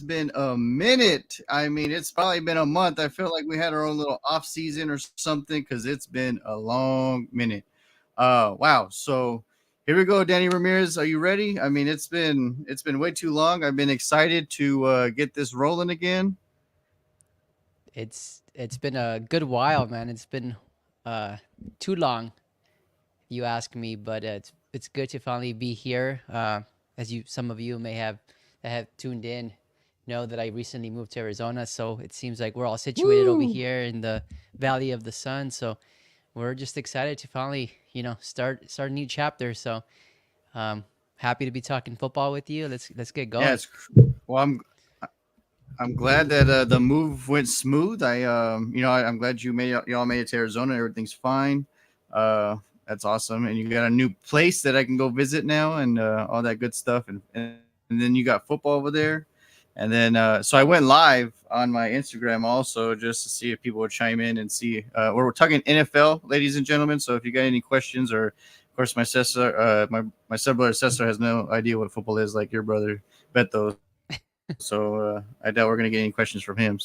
been a minute. I mean, it's probably been a month. I feel like we had our own little off season or something because it's been a long minute. Wow. So here we go, Danny Ramirez. Are you ready? I mean, it's been way too long. I've been excited to get this rolling again. It's been a good while, man. It's been uh too long, you ask me, but it's good to finally be here. As you some of you may have that have tuned in know that I recently moved to Arizona, so it seems like we're all situated over Woo! here in the Valley of the Sun. So we're just excited to finally, start a new chapter. So um, happy to be talking football with you. Let's get Yeah, going. well. I'm glad that the move went smooth. I'm glad y'all made it to Arizona. Everything's fine. Uh, that's awesome, and you got a new place that I can go visit now, and all that good stuff. And then you got football over there, and then so I went live on my Instagram also just to see if people would chime in and see. We're talking NFL, ladies and gentlemen. So if you got any questions, or of course my step brother Cesar has no idea what football is, like your brother Beto. So I doubt we're gonna get any questions from him.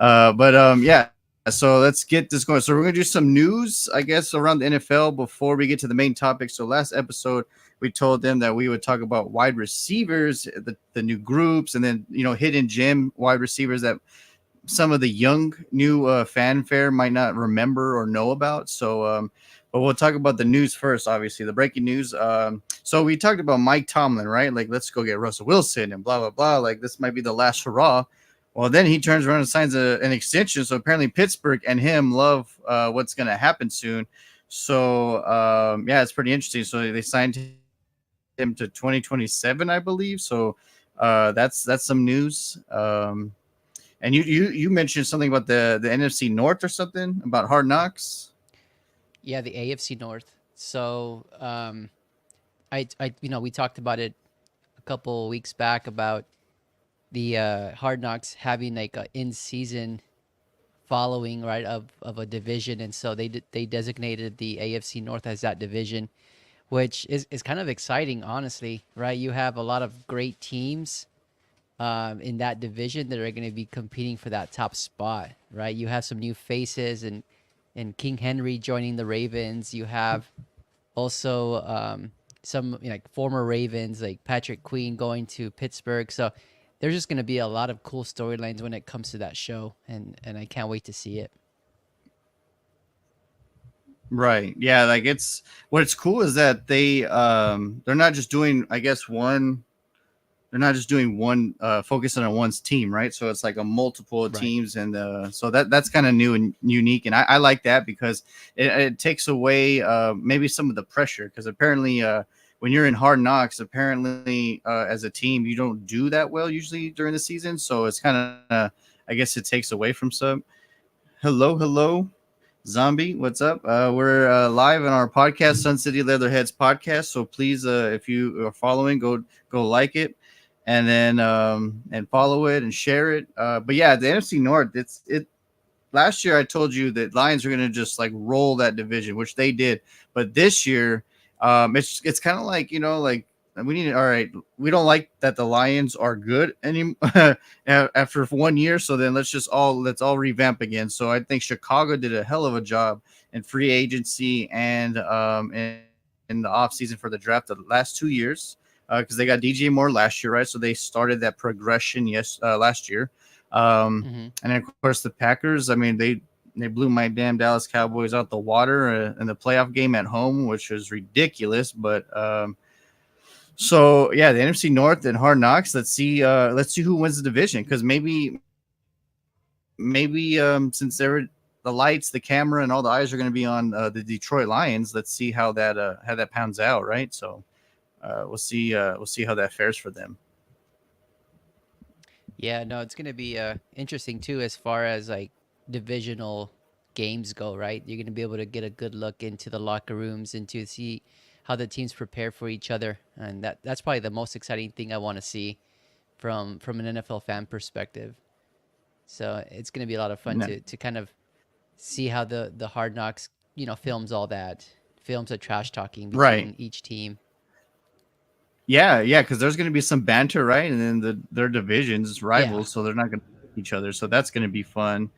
Yeah. So let's get this going. So we're gonna do some news, I guess, around the NFL before we get to the main topic. So last episode we told them that we would talk about wide receivers, the new groups, and then hidden gem wide receivers that some of the young new fanfare might not remember or know about. But we'll talk about the news first. Obviously, the breaking news. So we talked about Mike Tomlin, right? Like, let's go get Russell Wilson and blah blah blah. Like, this might be the last hurrah. Well, then he turns around and signs an extension. So apparently, Pittsburgh and him love what's going to happen soon. Yeah, it's pretty interesting. So they signed him to 2027, I believe. So that's some news. And you mentioned something about the NFC North or something about Hard Knocks. Yeah, the AFC North. So we talked about it a couple weeks back about the Hard Knocks having like a in season following, right, of a division, and so they designated the AFC North as that division, which is kind of exciting, honestly, right? You have a lot of great teams in that division that are going to be competing for that top spot, right? You have some new faces and King Henry joining the Ravens. You have also some like former Ravens like Patrick Queen going to Pittsburgh. So there's just going to be a lot of cool storylines when it comes to that show, and I can't wait to see it. Right. Yeah. Like what's cool is that they're not just doing, I guess, one. They're not just doing one, focusing on one's team, right? So it's like a multiple Right. teams, and so that's kind of new and unique, and I like that because it takes away maybe some of the pressure because apparently when you're in Hard Knocks, apparently as a team you don't do that well usually during the season, so it's kind of I guess it takes away from some. Hello, Zombie, what's up? We're live on our podcast, Sun City Leatherheads podcast. So please, if you are following, go like it, and then and follow it and share it. But yeah, the NFC North. It's it. Last year, I told you that Lions are going to just like roll that division, which they did. But this year, it's kind of like like we need. All right, we don't like that the Lions are good anymore after 1 year. So then let's all revamp again. So I think Chicago did a hell of a job in free agency and in the offseason for the draft the last 2 years. Because they got DJ Moore last year, right? So they started that progression last year. Mm-hmm. And then of course the Packers. I mean, they blew my damn Dallas Cowboys out the water in the playoff game at home, which was ridiculous. But so yeah, the NFC North and Hard Knocks. Let's see who wins the division because maybe since the lights, the camera, and all the eyes are going to be on the Detroit Lions, let's see how that pounds out, right? So we'll see how that fares for them. Yeah, no, it's gonna be interesting too as far as like divisional games go, right? You're gonna be able to get a good look into the locker rooms and to see how the teams prepare for each other, and that's probably the most exciting thing I want to see from an NFL fan perspective. So it's gonna be a lot of fun No. to kind of see how the Hard Knocks films all that, films the trash talking Right. between each team. Yeah, yeah, because there's going to be some banter, right? And then their divisions Yeah, rivals, so they're not going to each other. So that's going to be fun.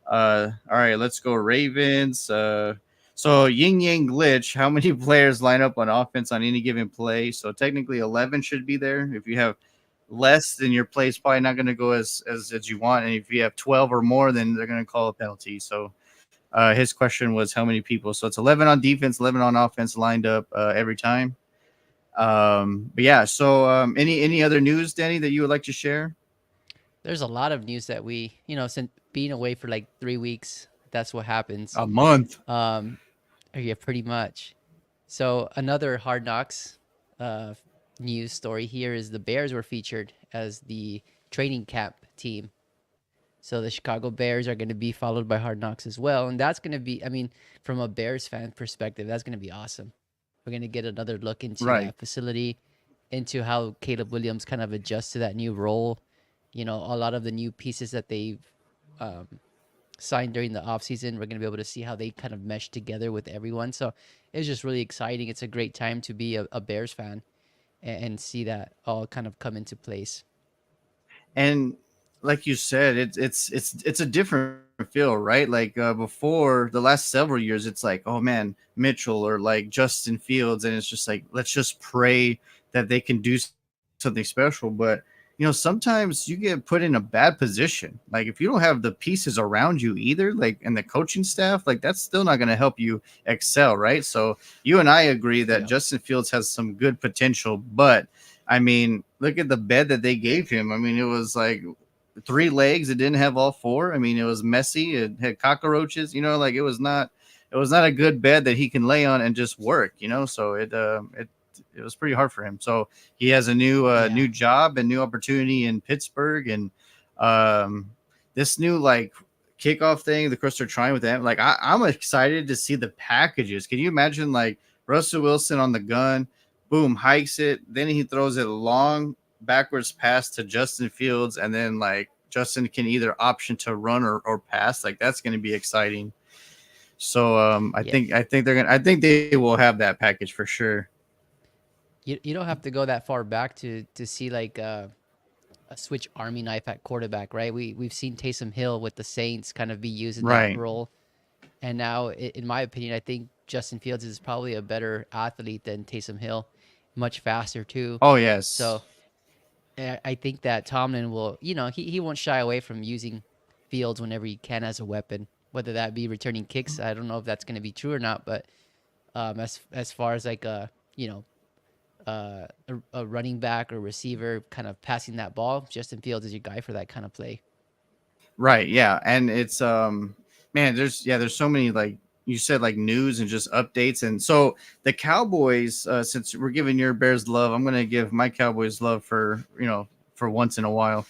All right, let's go Ravens. So Yin Yang Glitch. How many players line up on offense on any given play? So technically 11 should be there. If you have less, then your play is probably not going to go as you want. And if you have 12 or more, then they're going to call a penalty. So his question was how many people. So it's 11 on defense, 11 on offense lined up every time. But yeah, so any other news, Danny, that you would like to share? there's a lot of news that since being away for like 3 weeks, that's what happens. A month. Um, yeah, pretty much. So another Hard Knocks uh, news story here is the Bears were featured as the training camp team. So the Chicago Bears are going to be followed by Hard Knocks as well, and that's going to be, I mean, from a Bears fan perspective, that's going to be awesome. We're going to get another look into Right. that facility, into how Caleb Williams kind of adjusts to that new role. A lot of the new pieces that they've um, signed during the offseason, we're going to be able to see how they kind of mesh together with everyone. So it's just really exciting. It's a great time to be a Bears fan and see that all kind of come into place. And like you said, it's a different feel, right? Like before the last several years, it's like, oh man, Mitchell or like Justin Fields, and it's just like let's just pray that they can do something special. But sometimes you get put in a bad position. Like if you don't have the pieces around you either, like and the coaching staff, like that's still not going to help you excel, right? So you and I agree that Yeah. Justin Fields has some good potential, but I mean, look at the bed that they gave him. I mean, it was like three legs. It didn't have all four. I mean, it was messy. It had cockroaches. Like it was not a good bed that he can lay on and just work. So it was pretty hard for him. So he has a new Yeah. job and new opportunity in Pittsburgh, and um, this new like kickoff thing. Of course, they're trying with that. Like I'm excited to see the packages. Can you imagine like Russell Wilson on the gun? Boom, hikes it. Then he throws it long backwards pass to Justin Fields, and then like Justin can either option to run or pass. Like that's going to be exciting. So I Yeah. think I think they're gonna I think they will have that package for sure. You don't have to go that far back to see like a switch army knife at quarterback, right? We've seen Taysom Hill with the Saints kind of be used in that Right. role, and now, in my opinion, I think Justin Fields is probably a better athlete than Taysom Hill, much faster too. Oh yes. So I think that Tomlin will, he won't shy away from using Fields whenever he can as a weapon, whether that be returning kicks. I don't know if that's going to be true or not, but as far as like a running back or receiver kind of passing that ball, Justin Fields is your guy for that kind of play. Right. Yeah. And it's man, there's so many like you said like news and just updates. And so the Cowboys, since we're giving your Bears love, I'm gonna give my Cowboys love for once in a while,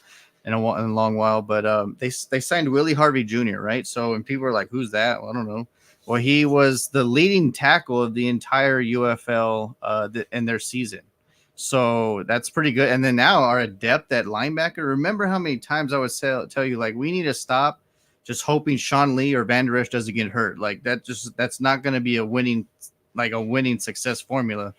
in a long while. But they signed Willie Harvey Jr. Right. So and people are like, who's that? Well, I don't know. Well, he was the leading tackle of the entire UFL in their season. So that's pretty good. And then now our depth at linebacker. Remember how many times I would tell you like we need to stop just hoping Sean Lee or Van Der Esch doesn't get hurt. Like that's not going to be a winning success formula.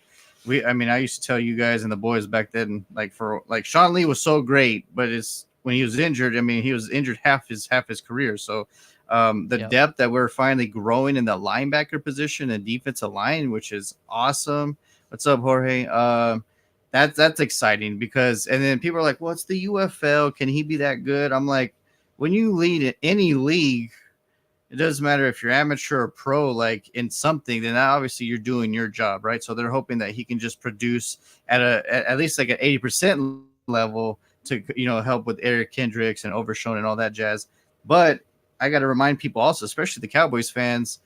I mean I used to tell you guys and the boys back then like for like Sean Lee was so great, but it's when he was injured. I mean he was injured half his career. So the Yep. depth that we're finally growing in the linebacker position and defensive line, which is awesome. What's up, Jorge? That's exciting because and then people are like, well, it's the UFL. Can he be that good? I'm like, when you lead in any league, it doesn't matter if you're amateur or pro, like in something, then obviously you're doing your job, right? So they're hoping that he can just produce at least like an 80% level to help with Eric Kendricks and Overshown and all that jazz. But I got to remind people also, especially the Cowboys fans,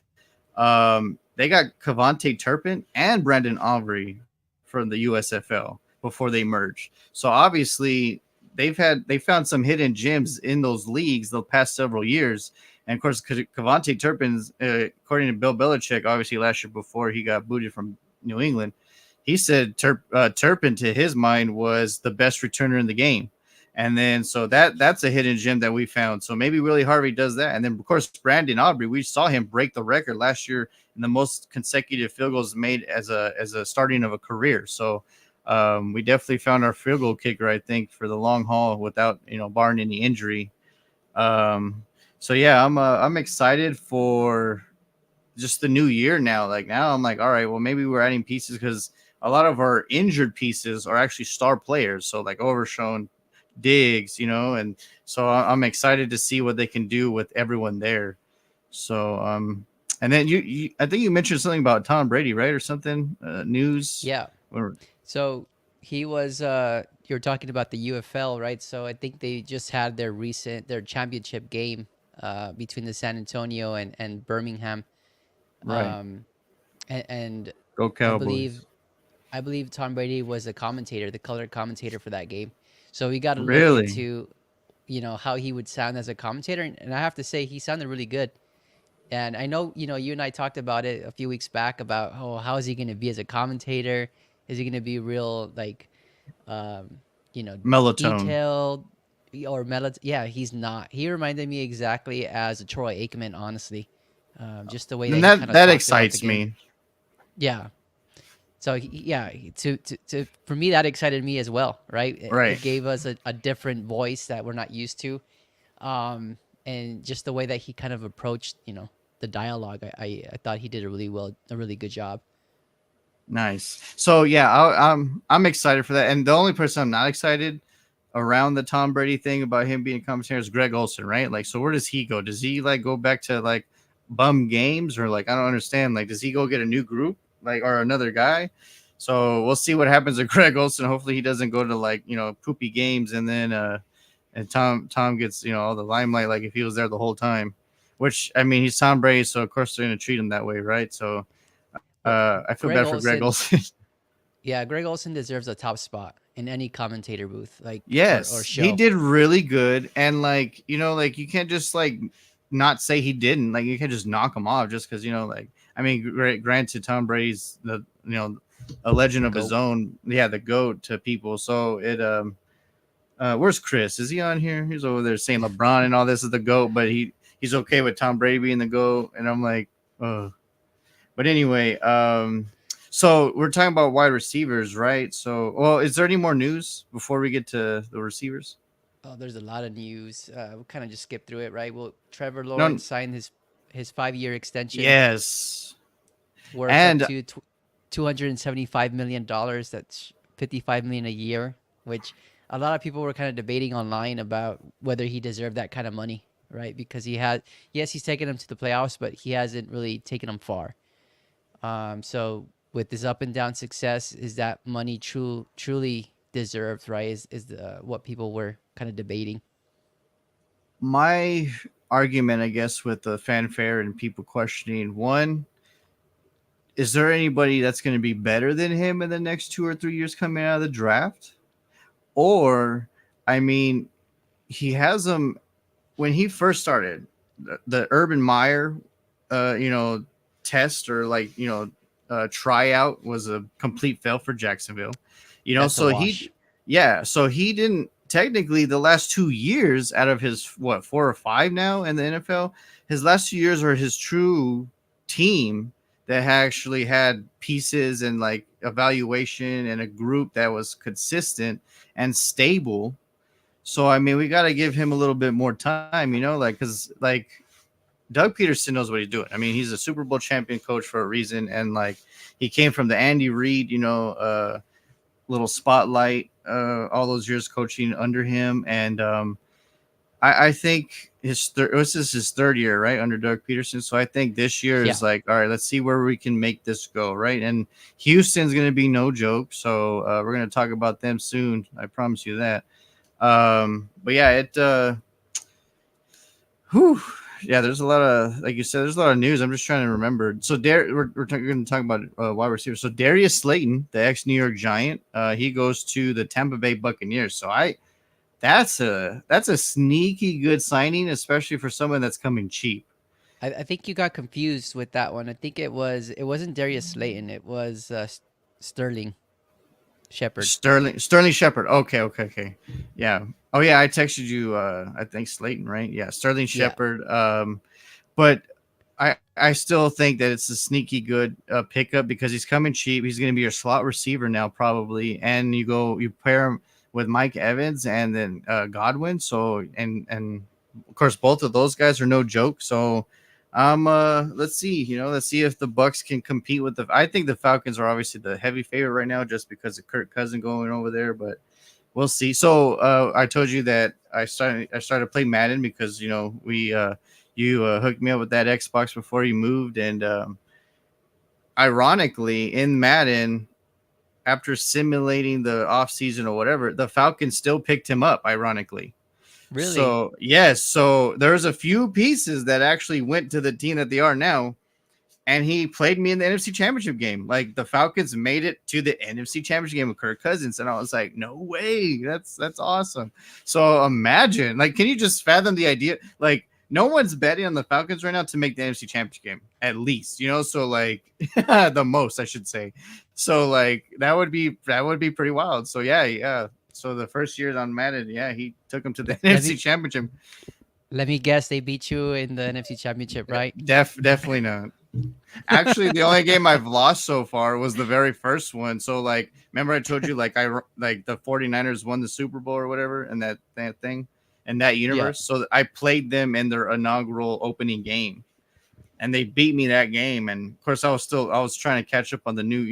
they got Cavante Turpin and Brandon Aubrey from the USFL before they merged. So obviously they found some hidden gems in those leagues the past several years. And of course, Cavante Turpin's, according to Bill Belichick, obviously last year before he got booted from New England, he said Turpin to his mind was the best returner in the game. And then so that's a hidden gem that we found. So maybe Willie Harvey does that. And then of course Brandon Aubrey, we saw him break the record last year in the most consecutive field goals made as a starting of a career. So We definitely found our field goal kicker, I think, for the long haul without barring any injury. Um, so yeah, I'm excited for just the new year now. Like now, I'm like, all right, well maybe we're adding pieces because a lot of our injured pieces are actually star players. So like Overshown, Diggs, and so I'm excited to see what they can do with everyone there. So and then I think you mentioned something about Tom Brady, right, or something news. Yeah. Or So he was you're talking about the UFL, right? So I think they just had their championship game between the San Antonio and Birmingham. right, Um and go I believe Cowboys. I believe Tom Brady was a commentator, the color commentator for that game. So we got to look Really into, how he would sound as a commentator, and I have to say he sounded really good. And I know, you and I talked about it a few weeks back about, oh, how is he going to be as a commentator? Is he going to be real, like, um, you know, melatonin. detailed or Yeah, he's not. He reminded me exactly as a Troy Aikman, honestly. Just the way that Then he that kind of that talked about the excites game. me. Yeah. So yeah, for me that excited me as well, right? It Right. gave us a different voice that we're not used to, and just the way that he kind of approached, the dialogue. I thought he did a really good job. Nice. So yeah, I'm excited for that. And the only person I'm not excited around the Tom Brady thing about him being a commentator is Greg Olson, right? Like, so where does he go? Does he like go back to like bum games or like I don't understand? Like, does he go get a new group like or another guy? So we'll see what happens with Greg Olson. Hopefully he doesn't go to like poopy games and then and Tom gets all the limelight like if he was there the whole time. Which I mean he's Tom Brady, so of course they're gonna treat him that way, right? So Well, I feel bad Greg for Greg Olson, Olson. yeah, Greg Olson deserves a top spot in any commentator booth, like or Yes, he show. did really good, and like like you can't just like not say he didn't. Like you can't just knock him off just because like I mean, granted, Tom Brady's the a legend The of his goat. own. Yeah, the goat to people. So it where's Chris? Is he on here? He's over there saying LeBron and all this is the goat, but he's okay with Tom Brady being the goat, and I'm like, oh. But anyway, so we're talking about wide receivers, right? So, well, is there any more news before we get to the receivers? Oh, there's a lot of news. We'll kind of just skip through it, right? Well, Trevor No, Lawrence signed his 5-year extension yes, worth up and to $275 million. That's 55 million a year, which a lot of people were kind of debating online about whether he deserved that kind of money, right? Because yes, he's taken them to the playoffs, but he hasn't really taken them far. So with this up and down success, is that money truly deserved, right? Is the what people were kind of debating. my argument, I guess, with the fanfare and people questioning one, is there anybody that's going to be better than him in the next 2 or 3 years coming out of the draft? Or, I mean, he has them when he first started, the Urban Meyer, you know, test or like tryout was a complete fail for Jacksonville. That's a So he, wash. yeah, so he didn't technically the last 2 years out of his what 4 or 5 now in the NFL, his last 2 years are his true team that actually had pieces and like evaluation and a group that was consistent and stable. So I mean, we got to give him a little bit more time, like because like Doug Peterson knows what he's doing. I mean, he's a Super Bowl champion coach for a reason, and like he came from the Andy Reid, little spotlight, all those years coaching under him, and I think this is his third year, right, under Doug Peterson. So I think this year Yeah. is like, all right, let's see where we can make this go, right? And Houston's going to be no joke, so we're going to talk about them soon. I promise you that. But yeah, whew, yeah, there's a lot of, like you said, there's a lot of news. I'm just trying to remember. So we're going to talk about wide receivers. So Darius Slayton, the ex New York Giant, he goes to the Tampa Bay Buccaneers. So that's a sneaky good signing, especially for someone that's coming cheap. I think you got confused with that one. I think it wasn't Darius Slayton. It was Sterling Shepard. Sterling Shepard. Okay, okay, okay. Yeah. Oh yeah, I texted you. I think Slayton, right? Yeah, Sterling Yeah. Shepard. But I still think that it's a sneaky good pickup because he's coming cheap. He's going to be your slot receiver now probably, and you pair him with Mike Evans and then Godwin. So and of course both of those guys are no joke. So let's see, let's see if the Bucks can compete with the. I think the Falcons are obviously the heavy favorite right now just because of Kirk Cousin going over there, but we'll see. So I told you that I started playing Madden because we you hooked me up with that Xbox before you moved, and ironically, in Madden, after simulating the off season or whatever, the Falcons still picked him up. Ironically, Really? so yes, so there's a few pieces that actually went to the team that they are now, and he played me in the NFC Championship game. Like the Falcons made it to the NFC Championship game with Kirk Cousins, and I was like, no way, that's awesome. So imagine, like, can you just fathom the idea? Like, no one's betting on the Falcons right now to make the NFC Championship game, at least, So like the most, I should say. So like that would be pretty wild. So yeah. So the first year on Madden, yeah, he took him to the Let NFC me Championship. let me guess. They beat you in the NFC Championship, right? Definitely not. Actually, the only game I've lost so far was the very first one. So like, remember I told you like like the 49ers won the Super Bowl or whatever and that thing in that Yeah. universe. So I played them in their inaugural opening game and they beat me that game. And of course, I was trying to catch up on the new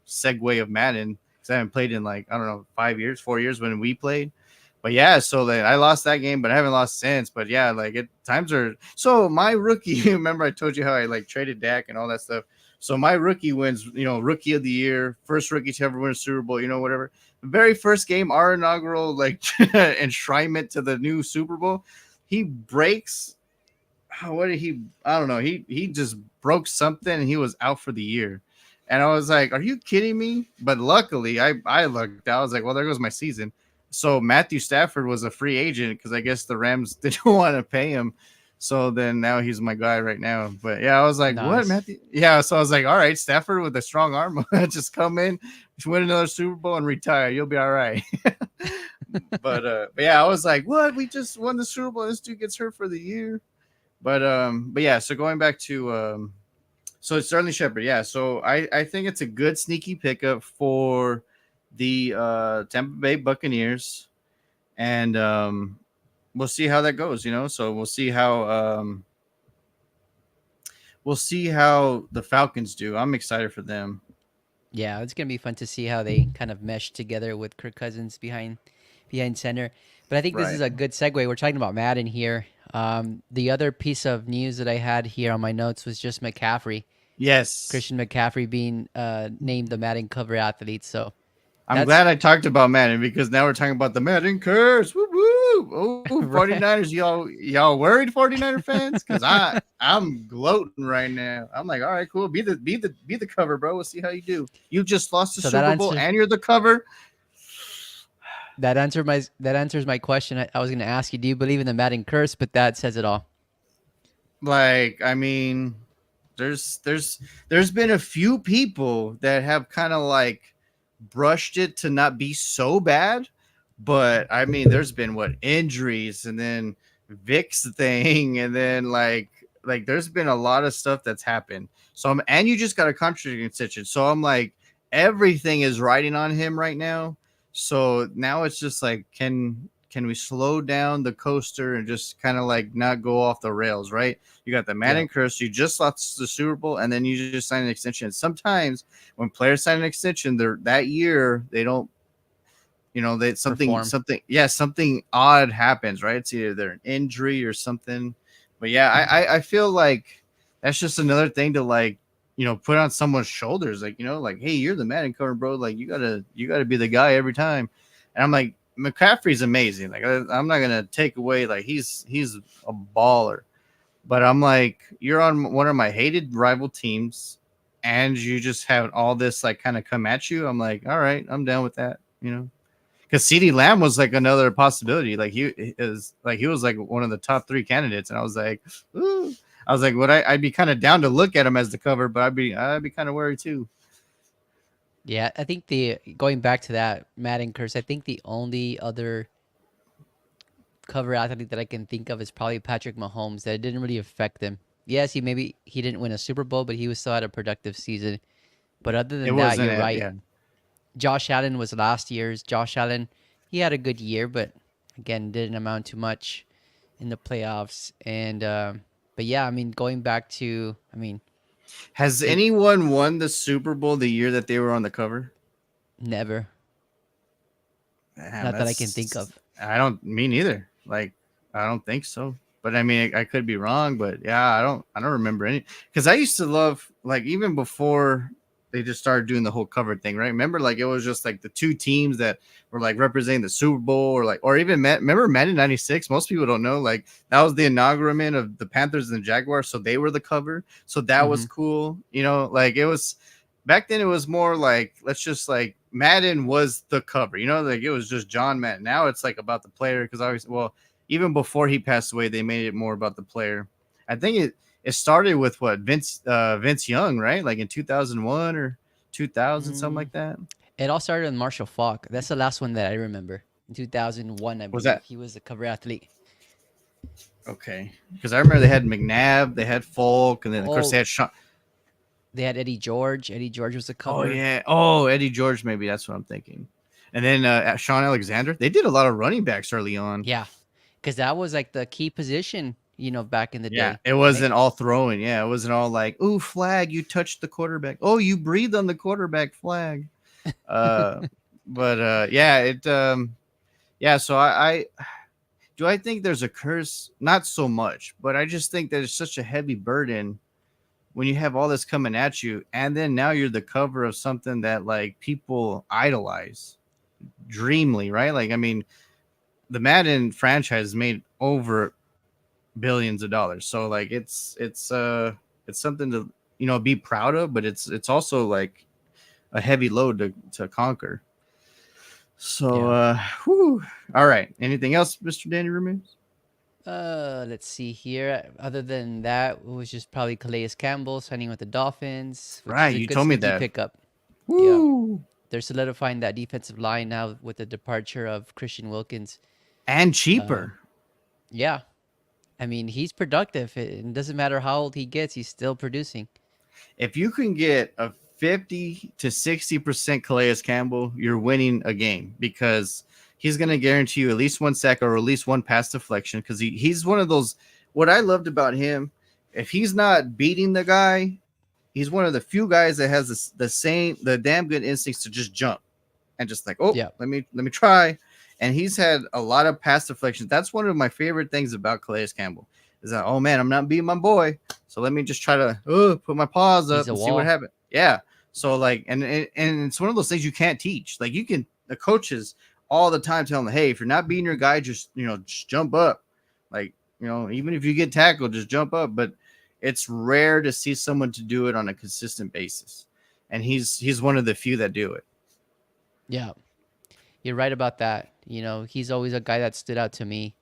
segue of Madden because I haven't played in like I don't know 5 years, 4 years when we played. But yeah, so then I lost that game, but I haven't lost since. But yeah, like times are so my rookie. Remember I told you how I like traded Dak and all that stuff. So my rookie wins, rookie of the year, first rookie to ever win a Super Bowl, whatever. The very first game, our inaugural like enshrinement to the new Super Bowl, he breaks what did he? I don't know. He just broke something and he was out for the year. And I was like, "Are you kidding me?" But luckily, I looked. I was like, "Well, there goes my season." So Matthew Stafford was a free agent because I guess the Rams didn't want to pay him. So then now he's my guy right now. But yeah, I was like, "What, Nice. Matthew?" Yeah, so I was like, "All right, Stafford with a strong arm, just come in, just win another Super Bowl and retire. You'll be all right." But yeah, I was like, "What? We just won the Super Bowl. This dude gets hurt for the year." But yeah, so going back to so it's Sterling Shepard, yeah. So I think it's a good sneaky pickup for the Tampa Bay Buccaneers, and we'll see how that goes. So we'll see how the Falcons do. I'm excited for them. Yeah, it's gonna be fun to see how they kind of mesh together with Kirk Cousins behind center. But I think this is Right. a good segue. We're talking about Madden here. The other piece of news that I had here on my notes was just McCaffrey, Yes. Christian McCaffrey being named the Madden cover athlete. So I'm that's glad I talked about Madden because now we're talking about the Madden curse. Woo woo. Oh, right. 49ers, y'all worried 49er fans? Because I'm gloating right now. I'm like, all right, cool. Be the cover, bro. We'll see how you do. You just lost the So that Super Bowl answers and you're the cover. that answers my question. I was going to ask you, do you believe in the Madden curse? But that says it all. Like, I mean, there's been a few people that have kind of like brushed it to not be so bad, but I mean, there's been what injuries and then Vic's thing, and then like there's been a lot of stuff that's happened. So and you just got a contract extension, so I'm like everything is riding on him right now. So now it's just like, can we slow down the coaster and just kind of like not go off the rails, right? You got the Yeah, Madden curse. You just lost the Super Bowl, and then you just sign an extension. Sometimes when players sign an extension, they're that year they don't. They perform. something odd happens, right? It's either they're an injury or something. But yeah, I feel like that's just another thing to like put on someone's shoulders, like hey, you're the Madden cover, bro. Like you gotta be the guy every time. And I'm like, McCaffrey's amazing. Like I'm not gonna take away like he's a baller, but I'm like, you're on one of my hated rival teams, and you just have all this like kind of come at you. I'm like, all right, I'm down with that. Because CD Lamb was like another possibility. Like he was like one of the top three candidates, and I was like, ooh. I was like, I'd be kind of down to look at him as the cover, but I'd be kind of worried too. Yeah, I think the going back to that Madden curse, I think the only other cover athlete that I can think of is probably Patrick Mahomes. That it didn't really affect him. Yes, he didn't win a Super Bowl, but he was still had a productive season. But other It than that, wasn't you're it, right. yeah. Josh Allen was last year's. Josh Allen, he had a good year, but again, didn't amount to much in the playoffs. And but yeah, I mean, going back to, I mean, Has they anyone won the Super Bowl the year that they were on the cover? never, Damn, not that I can think that's of. I don't me neither. Like I don't think so. But I mean, I could be wrong. But yeah, I don't remember any because I used to love like even before they just started doing the whole cover thing, right? Remember, like it was just like the two teams that were like representing the Super Bowl, or like, or even remember Madden '96. Most people don't know, like that was the inaugural of the Panthers and the Jaguars, so they were the cover. So that was Hmm. cool, like it was back then. It was more like let's just like Madden was the cover, like it was just John Madden. Now it's like about the player because obviously, well, even before he passed away, they made it more about the player. I think it started with what Vince Young, right? Like in 2001 or 2000, something Mm, like that. it all started with Marshall Falk. That's the last one that I remember. In 2001, I Was believe that he was the cover athlete. okay? Because I remember they had McNabb, they had Folk, and then of course they Oh, had Sean. they had Eddie George. Eddie George was the Oh cover. yeah, oh Eddie George, maybe that's what I'm thinking. And then Sean Alexander. They did a lot of running backs early on. Yeah, because that was like the key position, back in the Yeah, day, it right? wasn't all throwing. Yeah, it wasn't all like, "Ooh, flag! You touched the quarterback. Oh, you breathed on the quarterback flag." Uh, but yeah, yeah. So I do I think there's a curse? Not so much, but I just think that it's such a heavy burden when you have all this coming at you, and then now you're the cover of something that like people idolize, dreamly, right? Like, I mean, the Madden franchise made over billions of dollars, so like it's something to be proud of, but it's also like a heavy load to conquer. So, Yeah. whew. All right. Anything else, Mr. Danny Ramirez? Let's see here. Other than that, it was just probably Calais Campbell signing with the Dolphins, which Right. is a You good told me sneaky that. pickup. Yeah, Woo. they're solidifying that defensive line now with the departure of Christian Wilkins. And Uh, cheaper. yeah, I mean he's productive. It doesn't matter how old he gets, he's still producing. If you can get a 50 to 60% Calais Campbell, you're winning a game because he's going to guarantee you at least one sack or at least one pass deflection because he's one of those. What I loved about him, if he's not beating the guy, he's one of the few guys that has the damn good instincts to just jump and just like, oh, Yeah, let me try. And he's had a lot of pass deflections. That's one of my favorite things about Calais Campbell is that, oh man, I'm not beating my boy, so let me just try to put my paws he's up a and see what wall. happens. Yeah. So like, and it's one of those things you can't teach. Like you can the coaches all the time tell them, hey, if you're not beating your guy, just jump up. Like even if you get tackled, just jump up. But it's rare to see someone to do it on a consistent basis, and he's one of the few that do it. Yeah, you're right about that. He's always a guy that stood out to me.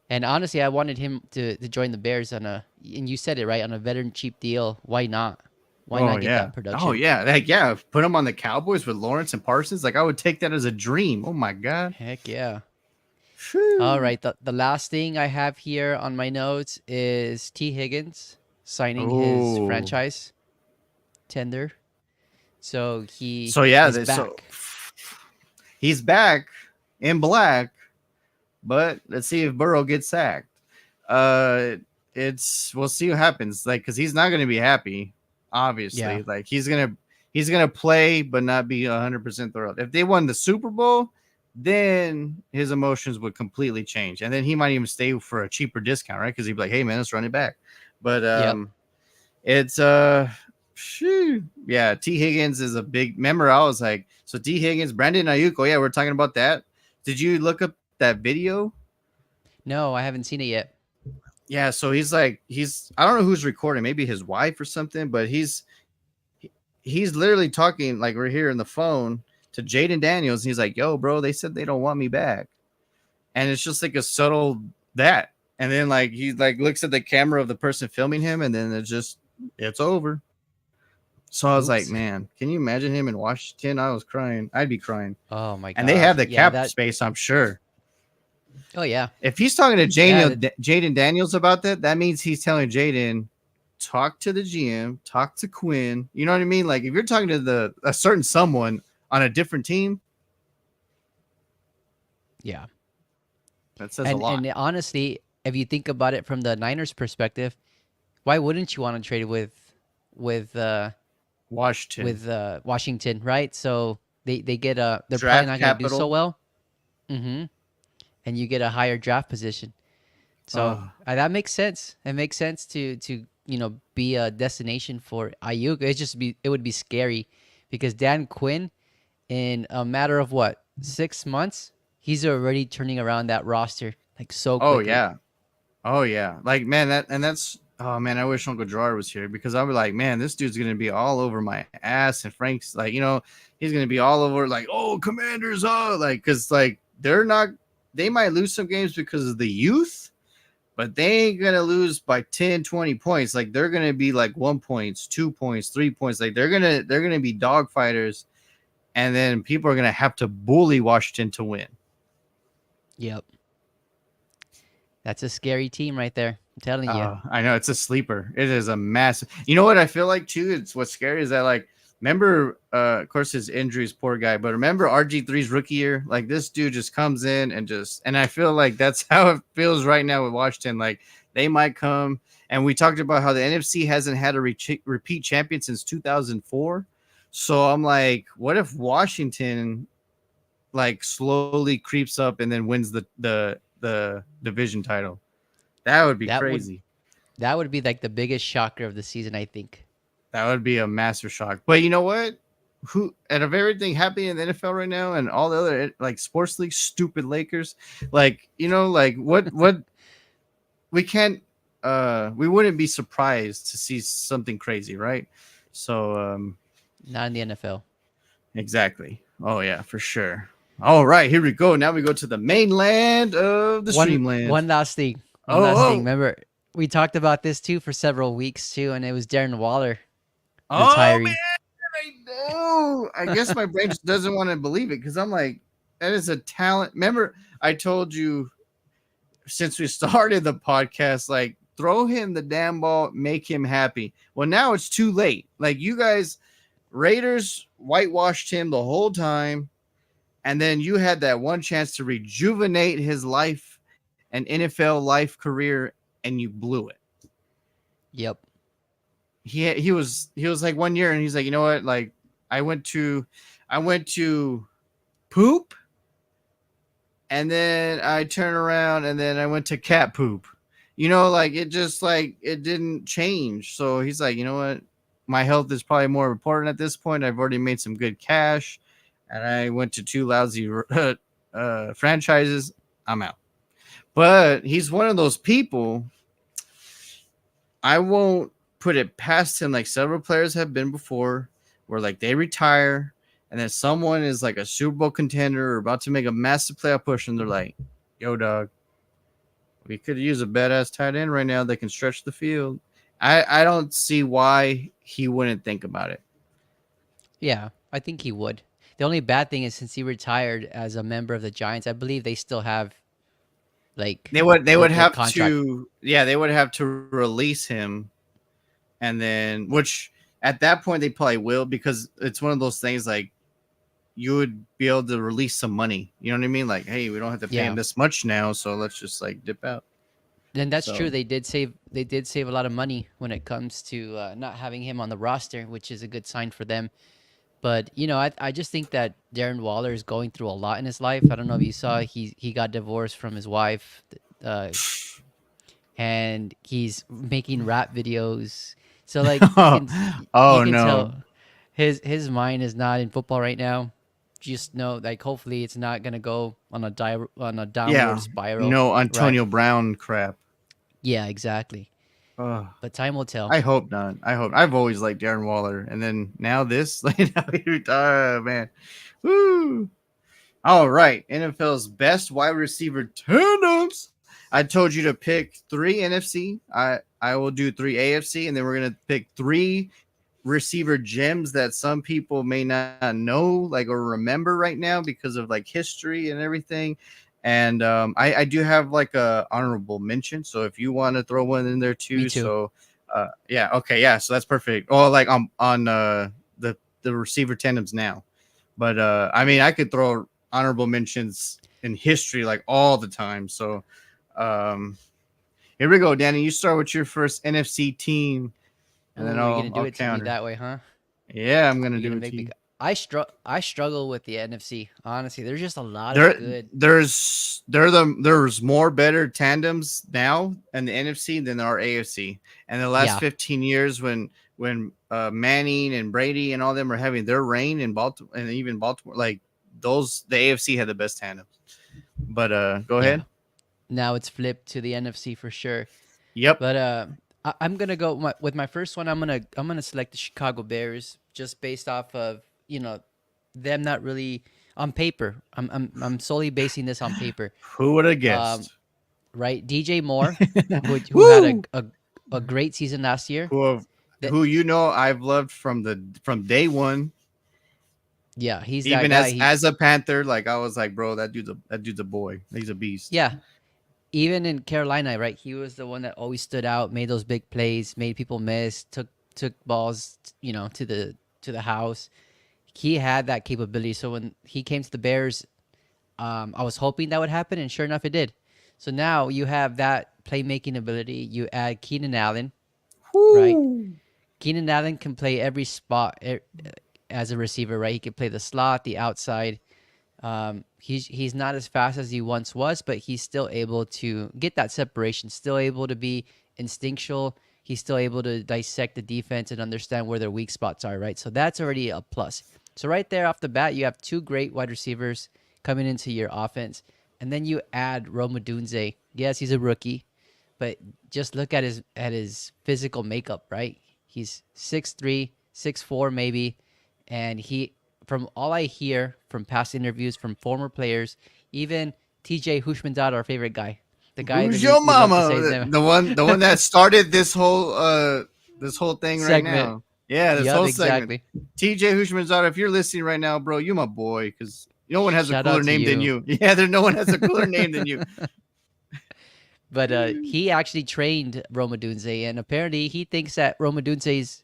And honestly, I wanted him to join the Bears and you said it right, on a veteran cheap deal. Why not? Why Oh not get yeah. that Oh production? yeah. Like yeah. Put him on the Cowboys with Lawrence and Parsons. Like I would take that as a dream. Oh my god. Heck yeah. All Phew. right. The last thing I have here on my notes is T. Higgins signing his Oh. franchise tender. So he So yeah. is So back. he's back in black, but let's see if Burrow gets sacked. Uh, it's we'll see what happens. Like because he's not going to be happy. Yeah. Obviously, like he's gonna play, but not be 100% thrilled. If they won the Super Bowl, then his emotions would completely change, and then he might even stay for a cheaper discount, right? Because he'd be like, "Hey, man, let's run it back." But Yep. it's shoo. Yeah, T Higgins is a big. Remember, I was like, so T Higgins, Brandon Ayuk. Oh yeah, we're talking about that. Did you look up that video? No, I haven't seen it yet. Yeah, so he's I don't know who's recording, maybe his wife or something, but he's literally talking like we're here in the phone to Jaden Daniels, and he's like, "Yo, bro, they said they don't want me back," and it's just like a subtle that, and then like he like looks at the camera of the person filming him, and then it's over. So I was like, Oops. man, can you imagine him in Washington? I was crying. I'd be crying, Oh my and they have gosh. the Yeah, cap that. space, I'm sure. Oh yeah. If he's talking to Yeah, that, Jaden Daniels about that, that means he's telling Jaden, talk to the GM, talk to Quinn. You know what I mean? Like if you're talking to a certain someone on a different team, Yeah. that says a And lot. honestly, if you think about it from the Niners perspective, why wouldn't you want to trade with uh Washington Washington, right? So they get a they're probably draft not going to do so capital. well. Mhm. And you get a higher draft position. So Oh, that makes sense. It makes sense to be a destination for Ayuk. It would be scary because Dan Quinn, in a matter of what, 6 months, he's already turning around that roster like so oh quickly. yeah. Oh yeah, like man, that's oh man, I wish Uncle Gerard was here because I would like, man, this dude's gonna be all over my ass, and Frank's like, he's gonna be all over like, oh, Commanders, like, because like they might lose some games because of the youth, but they ain't gonna lose by 10, 20 points. Like they're gonna be like 1 points, 2 points, 3 points. Like they're gonna be dog fighters, and then people are gonna have to bully Washington to win. Yep. That's a scary team right there. I'm telling you. I know it's a sleeper. It is a massive. You know what I feel like too? It's what's scary is that like remember, of course his injuries, poor guy. But remember RG3's rookie year? Like this dude just comes in and I feel like that's how it feels right now with Washington. Like they might come, and we talked about how the NFC hasn't had a repeat champion since 2004. So I'm like, what if Washington like slowly creeps up and then wins the division title? That would be That would crazy. that would be like the biggest shocker of the season, I think. That would be a massive shock. But you know what? Who out of everything happening in the NFL right now and all the other like sports leagues, stupid Lakers, like like what we can't we wouldn't be surprised to see something crazy, right? So Not in the NFL. exactly. Oh yeah, for sure. All right, here we go. Now we go to the mainland of the One streamland. one last thing. One last thing. Oh, Remember, we talked about this too for several weeks too, and it was Darren Waller oh man, retiring. I know. I guess my brain just doesn't want to believe it because I'm like, that is a talent. Remember, I told you since we started the podcast, like, throw him the damn ball, make him happy. Well, now it's too late. Like, you guys, Raiders whitewashed him the whole time. And then you had that one chance to rejuvenate his life and NFL life career, and you blew it. Yep. He was like 1 year, and he's like, you know what? Like, I went to poop, and then I turned around, and then I went to cat poop. Like it just like it didn't change. So he's like, you know what? My health is probably more important at this point. I've already made some good cash, and I went to two lousy franchises. I'm out. But he's one of those people. I won't put it past him like several players have been before, where like they retire and then someone is like a Super Bowl contender or about to make a massive playoff push, and they're like, "Yo, dog, we could use a badass tight end right now that can stretch the field." I don't see why he wouldn't think about it. Yeah, I think he would. The only bad thing is since he retired as a member of the Giants, I believe they still have like They would the have contract. to, yeah, they would have to release him, and then which at that point they probably will, because it's one of those things like you would be able to release some money. You know what I mean? Like, hey, we don't have to pay him Yeah. this much now, so let's just like dip out. Then that's true. So They did save a lot of money when it comes to not having him on the roster, which is a good sign for them. But I just think that Darren Waller is going through a lot in his life. I don't know if you saw he got divorced from his wife, uh, and he's making rap videos. So like you oh can no. tell his mind is not in football right now. Just know, like, hopefully it's not gonna go on a downward Yeah. spiral, No right? Antonio Brown crap. Yeah, exactly. Ugh. But time will tell. I hope not. I've always liked Darren Waller, and then now this, like, now he retired, man. Woo! All right, NFL's best wide receiver tandems. I told you to pick three NFC. I will do three AFC, and then we're gonna pick three receiver gems that some people may not know, like, or remember right now because of like history and everything. And I do have like a honorable mention. So if you want to throw one in there Me too, too. so Yeah. Okay. Yeah. So that's perfect. Oh, like on the receiver tandems now, but I mean, I could throw honorable mentions in history like all the time. So, um, here we go, Danny. You start with your first NFC team, and then Ooh, you're gonna do I'll it to me counter. that way, huh? Yeah, I'm gonna You're do gonna it to make me. you. I struggle with the NFC. Honestly, there's just a lot of There, good. there's more better tandems now in the NFC than there are AFC. And the last Yeah, 15 years, when Manning and Brady and all them are having their reign in Baltimore, and even Baltimore, like those, the AFC had the best tandems. But go yeah. ahead. Now it's flipped to the NFC for sure. Yep. But I'm gonna go with my first one. I'm gonna select the Chicago Bears just based off of them not really on paper. I'm solely basing this on paper. Who would have Um, guessed? right, DJ Moore, who had Woo! a great season last year. Who have, That who I've loved from day one. Yeah, he's that Even guy. as a Panther, like I was like, bro, that dude's a boy. He's a beast. Yeah, even in Carolina, right? He was the one that always stood out, made those big plays, made people miss, took balls, to the house. He had that capability. So when he came to the Bears, I was hoping that would happen, and sure enough, it did. So now you have that playmaking ability. You add Keenan Allen, right? Woo! Keenan Allen can play every spot as a receiver, right? He can play the slot, the outside. He's not as fast as he once was, but he's still able to get that separation. Still able to be instinctual. He's still able to dissect the defense and understand where their weak spots are. Right, so that's already a plus. So right there off the bat, you have two great wide receivers coming into your offense, and then you add Rome Odunze. Yes, he's a rookie, but just look at his physical makeup. Right, he's 6'3", 6'4", maybe, and he from all I hear from past interviews from former players, even TJ Hushmanzada, our favorite guy, the guy that Who's your we love to say mama? his name, The one that started this whole thing right segment. now. Yeah, this Yup, whole segment. exactly. TJ Hushmanzada, if you're listening right now, bro, you my boy, because no one has a Shout out cooler to name than you. you. Yeah, there no one has a cooler name than you. But he actually trained Roma Dunze, and apparently he thinks that Roma Dunze is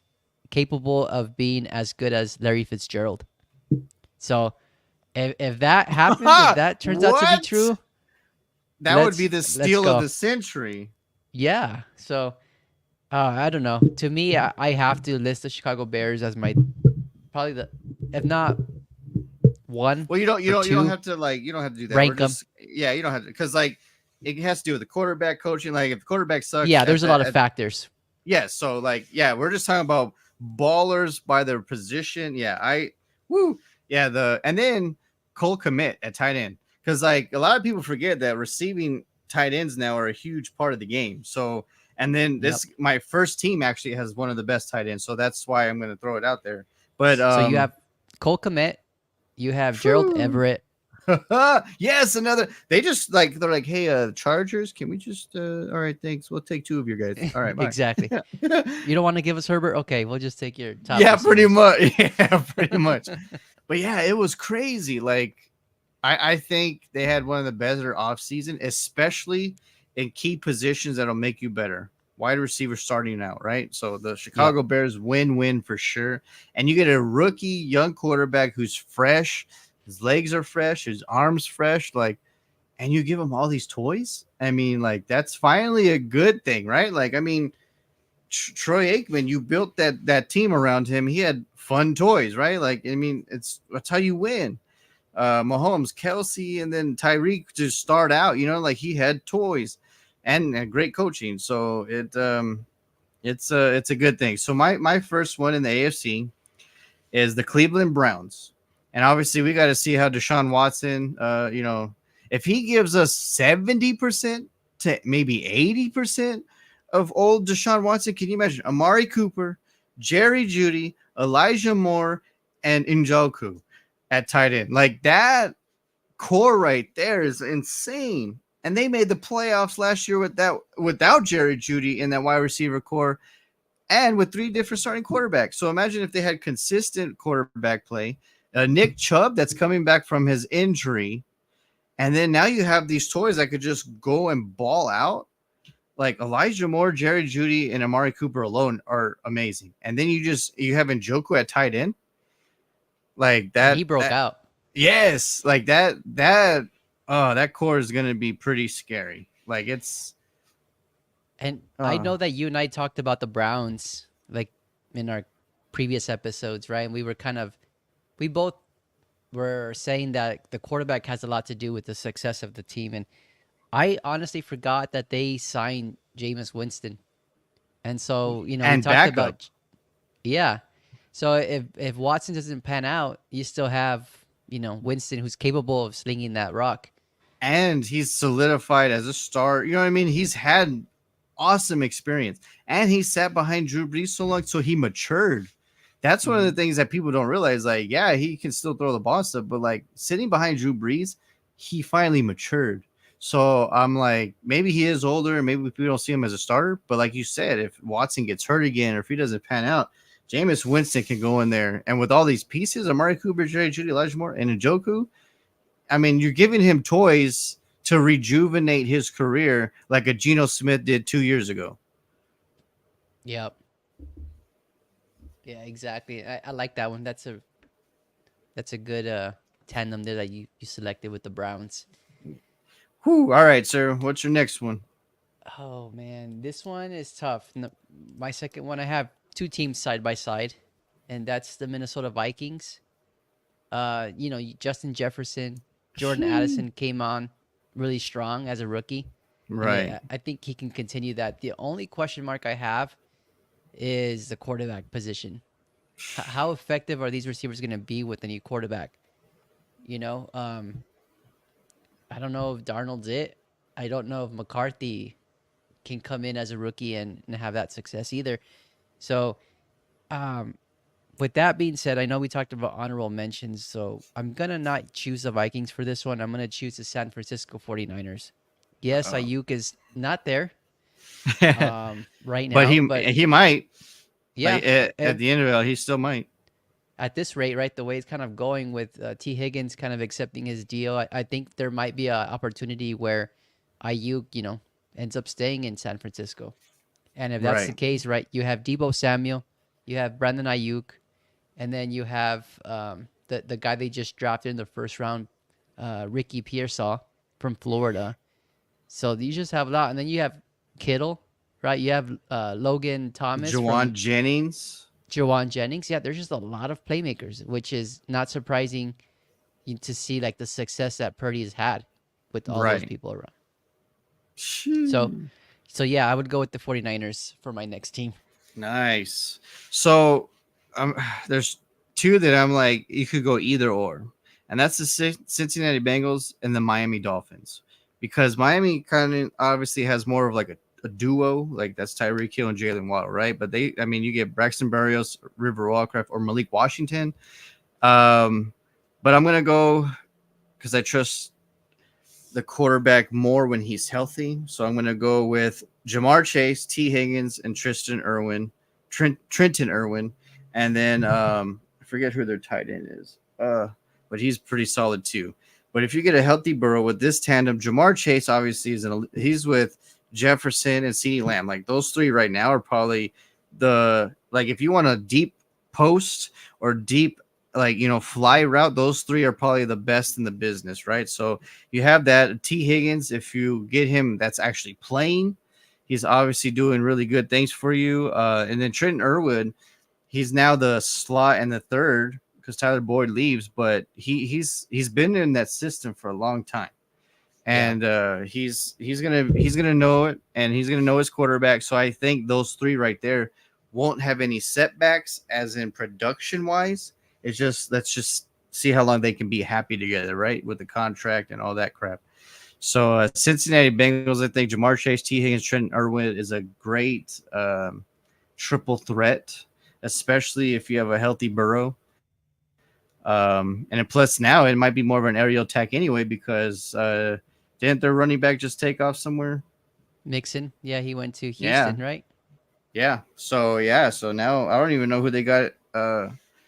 capable of being as good as Larry Fitzgerald. So if that happens, if that turns out to be What? true, That would be let's the let's steal of go. the century. Yeah. So I don't know. To me, I have to list the Chicago Bears as my probably the if not one Well, or you don't two, have to do that. We're rank them. just yeah, you don't have to because like it has to do with the quarterback coaching. Like if the quarterback sucks Yeah, at there's a lot that, of factors. yeah. So like yeah, we're just talking about ballers by their position. Yeah, woo yeah and then Cole Kmet at tight end because like a lot of people forget that receiving tight ends now are a huge part of the game. So and then Yep. my first team actually has one of the best tight ends, so that's why I'm going to throw it out there. But So you have Cole Kmet, you have Gerald whew, Everett. yes, another. They just like they're like, hey, Chargers, can we just? All right, thanks. We'll take two of your guys. All right, bye. Exactly. You don't want to give us Herbert? Okay, we'll just take your top Yeah, pretty receivers. much. Yeah, pretty much. But yeah, it was crazy. Like, I think they had one of the better off season, especially in key positions that'll make you better. Wide receiver starting out, right? So the Yep. Chicago Bears win for sure. And you get a rookie young quarterback who's fresh, his legs are fresh, his arms fresh, like, and you give him all these toys. I mean, like, that's finally a good thing, right? Like, I mean, Troy Aikman, you built that team around him. He had fun toys, right? Like, I mean, that's how you win. Mahomes, Kelsey, and then Tyreek to start out. Like he had toys and great coaching. So it's a good thing. So my first one in the AFC is the Cleveland Browns, and obviously we got to see how Deshaun Watson, if he gives us 70% to maybe 80% of old Deshaun Watson. Can you imagine Amari Cooper, Jerry Judy, Elijah Moore, and Njoku at tight end? Like that core right there is insane. And they made the playoffs last year without Jerry Judy in that wide receiver core and with three different starting quarterbacks. So imagine if they had consistent quarterback play. Nick Chubb that's coming back from his injury, and then now you have these toys that could just go and ball out. like Elijah Moore, Jerry Judy, and Amari Cooper alone are amazing. And then you have Njoku at tight end, like Yeah, he that broke that out. yes, like that oh, that core is gonna be pretty scary. Like it's And I uh know that you and I talked about the Browns like in our previous episodes, right? And we both were saying that the quarterback has a lot to do with the success of the team. And I honestly forgot that they signed Jameis Winston. And so, we and talked backup. about, yeah. So if Watson doesn't pan out, you still have, Winston who's capable of slinging that rock. And he's solidified as a star. You know what I mean? He's had awesome experience, and he sat behind Drew Brees so long, so he matured. That's one of the Hmm. things that people don't realize. Like, yeah, he can still throw the ball and stuff, but like sitting behind Drew Brees, he finally matured. So I'm like, maybe he is older, and maybe people don't see him as a starter. But like you said, if Watson gets hurt again, or if he doesn't pan out, Jameis Winston can go in there, and with all these pieces, Amari Cooper, Jerry Judy, Elijah Moore, and Njoku, I mean, you're giving him toys to rejuvenate his career like a Geno Smith did 2 years ago. Yep. Yeah, exactly. I like that one. That's a good tandem there that you selected with the Browns. Whew. All right, sir. What's your next one? Oh man, this one is tough. My second one, I have two teams side by side, and that's the Minnesota Vikings. Justin Jefferson, Jordan Addison came on really strong as a rookie, and Right. I think he can continue that. The only question mark I have is the quarterback position. How effective are these receivers going to be with the new quarterback? You know, um, I don't know if Darnold's it. I don't know if McCarthy can come in as a rookie and have that success either. So, um, with that being said, I know we talked about honorable mentions, so I'm going to not choose the Vikings for this one. I'm going to choose the San Francisco 49ers. Yes, Uh, Ayuk is not there right but now, but he might, yeah, like at the end of it, he still might. at this rate, right, the way it's kind of going with T. Higgins kind of accepting his deal, I think there might be an opportunity where Ayuk, ends up staying in San Francisco. And if that's the Right. case, right, you have Debo Samuel, you have Brandon Ayuk, and then you have the guy they just drafted in the first round, Ricky Pearsall from Florida. So you just have a lot, and then you have Kittle, right? You have Logan Thomas Jawan from Jennings. Jawan Jennings. Yeah, there's just a lot of playmakers, which is not surprising to see like the success that Purdy has had with all those Right. people around. So, Shoo. so yeah, I would go with the 49ers for my next team. Nice. So um, there's two that I'm like, you could go either or. And that's the Cincinnati Bengals and the Miami Dolphins. Because Miami kind of obviously has more of like a duo, like that's Tyreek Hill and Jalen Waddle, right? But I mean, you get Braxton Berrios, River Wallcraft, or Malik Washington. Um, but I'm going to go because I trust the quarterback more when he's healthy. So I'm going to go with Jamar Chase, T. Higgins, and Trenton Irwin. And then I forget who their tight end is. But he's pretty solid too. But if you get a healthy Burrow with this tandem, Jamar Chase obviously he's with Jefferson and CeeDee Lamb. Like those three right now are probably like if you want a deep post or deep fly route, those three are probably the best in the business, right? So you have that T. Higgins. If you get him, that's actually playing. He's obviously doing really good things for you. And then Trenton Irwin, he's now the slot and the third because Tyler Boyd leaves, but he's been in that system for a long time, Yeah. and he's gonna know it, and he's gonna know his quarterback. So I think those three right there won't have any setbacks, as in production wise. It's just let's just see how long they can be happy together, right, with the contract and all that crap. So Cincinnati Bengals, I think Jamar Chase, T. Higgins, Trent Irwin is a great triple threat, especially if you have a healthy Burrow. And plus now it might be more of an aerial attack anyway because didn't their running back just take off somewhere? Mixon, yeah, he went to Yeah, Houston, right? So now I don't even know who they got.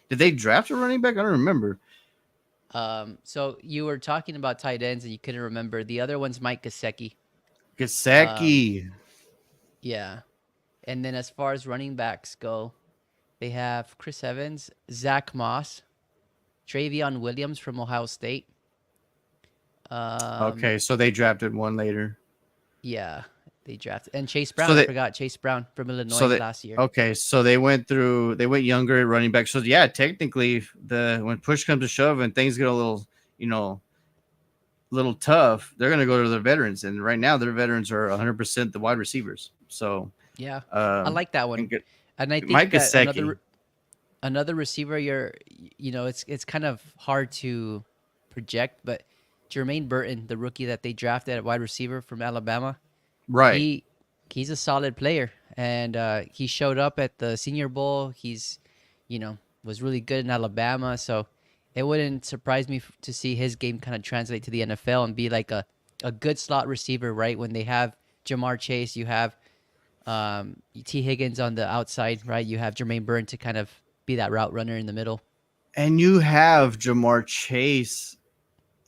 Did they draft a running back? I don't remember. So you were talking about tight ends and you couldn't remember. The other one's Mike Gesicki. Um, Gasecki. Yeah. And then as far as running backs go, they have Chris Evans, Zach Moss, Travion Williams from Ohio State. Um, Okay, so they drafted one later. yeah, they drafted and Chase So Brown. I they forgot Chase Brown from so Illinois they last year. okay, so they went younger at running back. So yeah, technically the when push comes to shove and things get a little, you know, little tough, they're going to go to their veterans, and right now their veterans are 100% the wide receivers. So Yeah, I um like that one, and get and I think Mike that Gesicki. another receiver, it's kind of hard to project, but Jermaine Burton, the rookie that they drafted at wide receiver from Alabama, Right. he he's a solid player, and he showed up at the Senior Bowl. Was really good in Alabama, so it wouldn't surprise me to see his game kind of translate to the NFL and be like a good slot receiver, right? When they have Jamar Chase, you have T Higgins on the outside, right? You have Jermaine Burton to kind of be that route runner in the middle. And you have Jamar Chase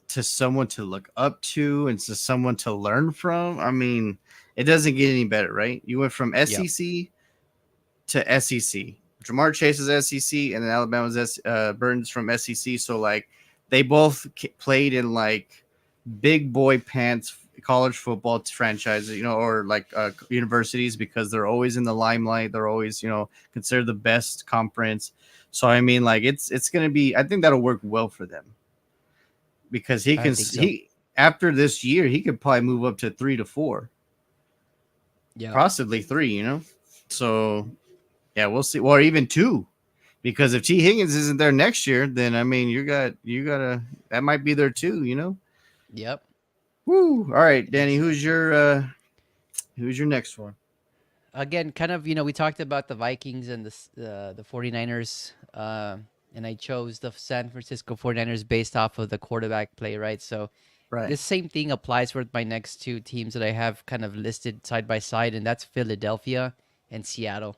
to someone to look up to and to someone to learn from. I mean, it doesn't get any better, right? You went from Yep. SEC to SEC. Jamar Chase is SEC, and then Alabama's Burton's from SEC. So like, they both played in like big boy pants college football franchises, you know, or like universities, because they're always in the limelight. They're always, you know, considered the best conference. So I mean, like it's gonna be. I think that'll work well for them because he I can think so. he after this year he could probably move up to 3 to 4, Yep. possibly 3. You know, so yeah, we'll see. Or even 2. Because if T Higgins isn't there next year, then I mean you gotta that might be there too, you know. Yep. Woo! All right, Danny, It's who's your next one? again kind of, we talked about the Vikings and the 49ers, and I chose the San Francisco 49ers based off of the quarterback play, right? So Right. this same thing applies with my next two teams that I have kind of listed side by side, and that's Philadelphia and Seattle.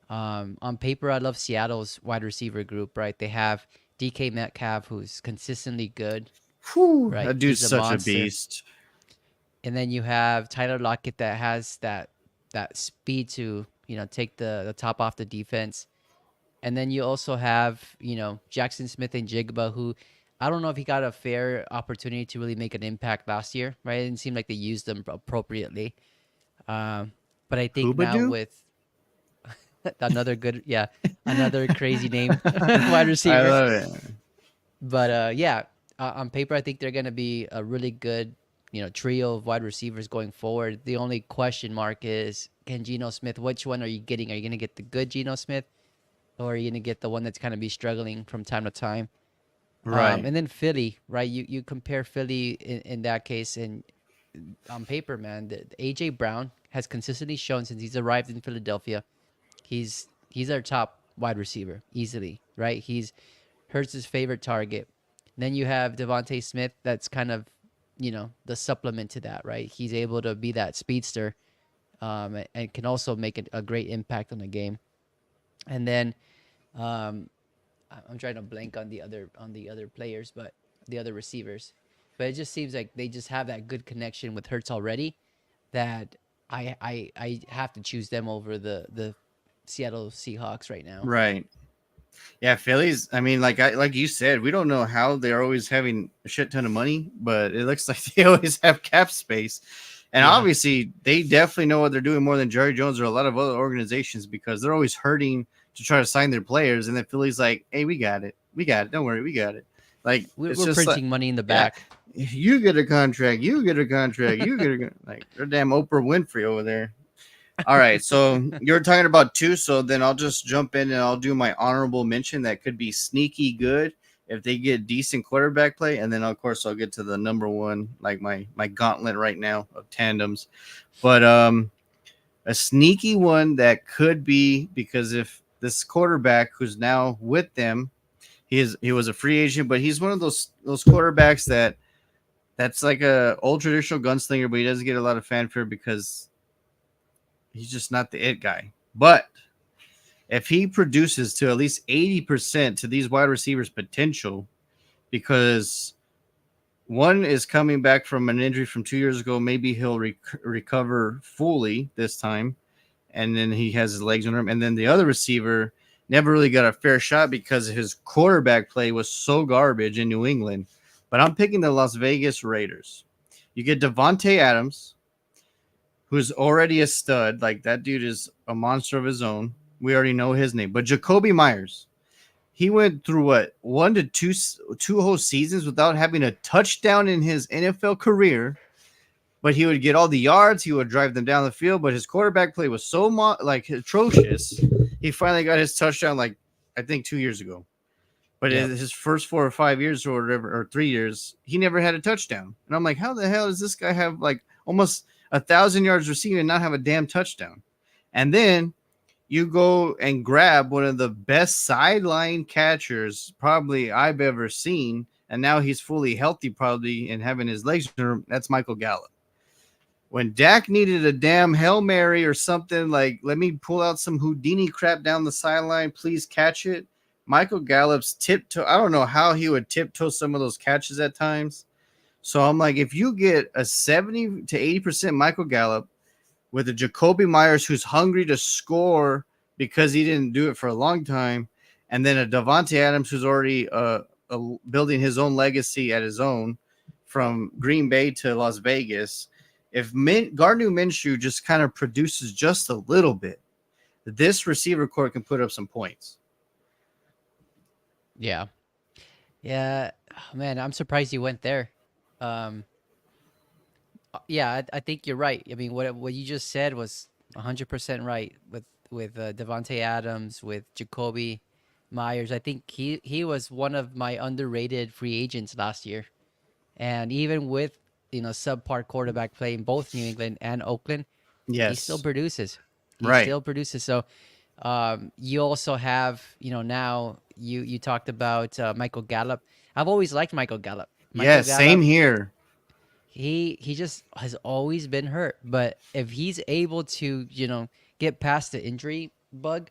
On paper, I love Seattle's wide receiver group, right? They have DK Metcalf, who's consistently good, Whew, right? that dude's He's a such a monster. beast. And then you have Tyler Lockett that has that speed to take the top off the defense. And then you also have Jackson Smith and Jigba, who I don't know if he got a fair opportunity to really make an impact last year, right? It didn't seem like they used them appropriately. Um, but I think now Hoobadoo? with another good, yeah, another crazy name wide I receiver. love it. But yeah, on paper, I think they're going to be a really good, trio of wide receivers going forward. The only question mark is, can Geno Smith? Which one are you getting? Are you going to get the good Geno Smith, or are you going to get the one that's going to be struggling from time to time? Right. And then Philly, right? You compare Philly in that case, and on paper, man, the AJ Brown has consistently shown since he's arrived in Philadelphia, he's our top wide receiver easily, right? He's Hurts' favorite target. Then you have Devontae Smith, that's kind of the supplement to that, right? He's able to be that speedster, and can also make a great impact on the game. And then um, I'm trying to blank on the other players, but the other receivers. But it just seems like they just have that good connection with Hurts already, that I have to choose them over the Seattle Seahawks right now. Right. Yeah, Phillies. I mean, like you said, we don't know how they're always having a shit ton of money, but it looks like they always have cap space. And Yeah, obviously, they definitely know what they're doing more than Jerry Jones or a lot of other organizations, because they're always hurting to try to sign their players. And then Philly's like, "Hey, we got it. We got it. Don't worry, we got it." Like we're, it's we're just like, printing money in the yeah, back. you get a contract, you get a contract, you get a like they're damn Oprah Winfrey over there. All right, so you're talking about 2, so then I'll just jump in and I'll do my honorable mention that could be sneaky good if they get decent quarterback play, and then of course I'll get to the number one, like my gauntlet right now of tandems. But a sneaky one that could be, because if this quarterback who's now with them, he was a free agent, but he's one of those quarterbacks that's like a old traditional gunslinger, but he doesn't get a lot of fanfare because he's just not the it guy. But if he produces to at least 80% to these wide receivers' potential, because one is coming back from an injury from 2 years ago, maybe he'll recover fully this time. and then he has his legs under him. And then the other receiver never really got a fair shot because his quarterback play was so garbage in New England. But I'm picking the Las Vegas Raiders. You get Devontae Adams, who's already a stud. Like that dude is a monster of his own. We already know his name. But Jacoby Myers, he went through what 1 to 2 whole seasons without having a touchdown in his NFL career. But he would get all the yards. He would drive them down the field. But his quarterback play was so like atrocious. He finally got his touchdown like I think 2 years ago. But Yep. his first 4 or 5 years or whatever, or 3 years, he never had a touchdown. And I'm like, how the hell does this guy have like almost 1,000 yards receiving and not have a damn touchdown? And then you go and grab one of the best sideline catchers probably I've ever seen, and now he's fully healthy probably and having his legs. That's Michael Gallup. When Dak needed a damn Hail Mary or something, like, let me pull out some Houdini crap down the sideline, please catch it. Michael Gallup's tiptoe. I don't know how he would tiptoe some of those catches at times. So I'm like, if you get a 70 to 80% Michael Gallup with a Jacoby Myers who's hungry to score because he didn't do it for a long time, and then a Devontae Adams who's already building his own legacy at his own from Green Bay to Las Vegas, if Gardner Minshew just kind of produces just a little bit, this receiver core can put up some points. Yeah. Yeah. Oh, man, I'm surprised you went there. Um, yeah, I think you're right. I mean, what you just said was 100% right with Devonte Adams, with Jacoby Myers. I think he was one of my underrated free agents last year, and even with subpar quarterback play in both New England and Oakland, he still Yes. produces. He Right. still produces. So you also have now you talked about Michael Gallup. I've always liked Michael Gallup. Michael Yes. Same Gallup, here. he just has always been hurt, but if he's able to get past the injury bug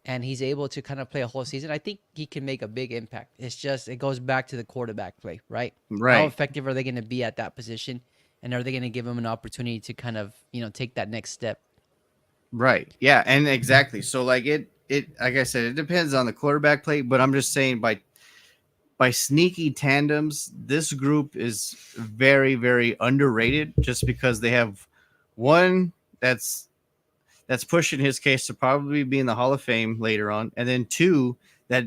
and he's able to kind of play a whole season, I think he can make a big impact. It's just it goes back to the quarterback play, right? How Right. effective are they going to be at that position, and are they going to give him an opportunity to kind of take that next step? Right. Yeah. And exactly. So like like I said, it depends on the quarterback play, but I'm just saying by sneaky tandems, this group is very, very underrated just because they have one that's pushing his case to probably be in the Hall of Fame later on, and then two that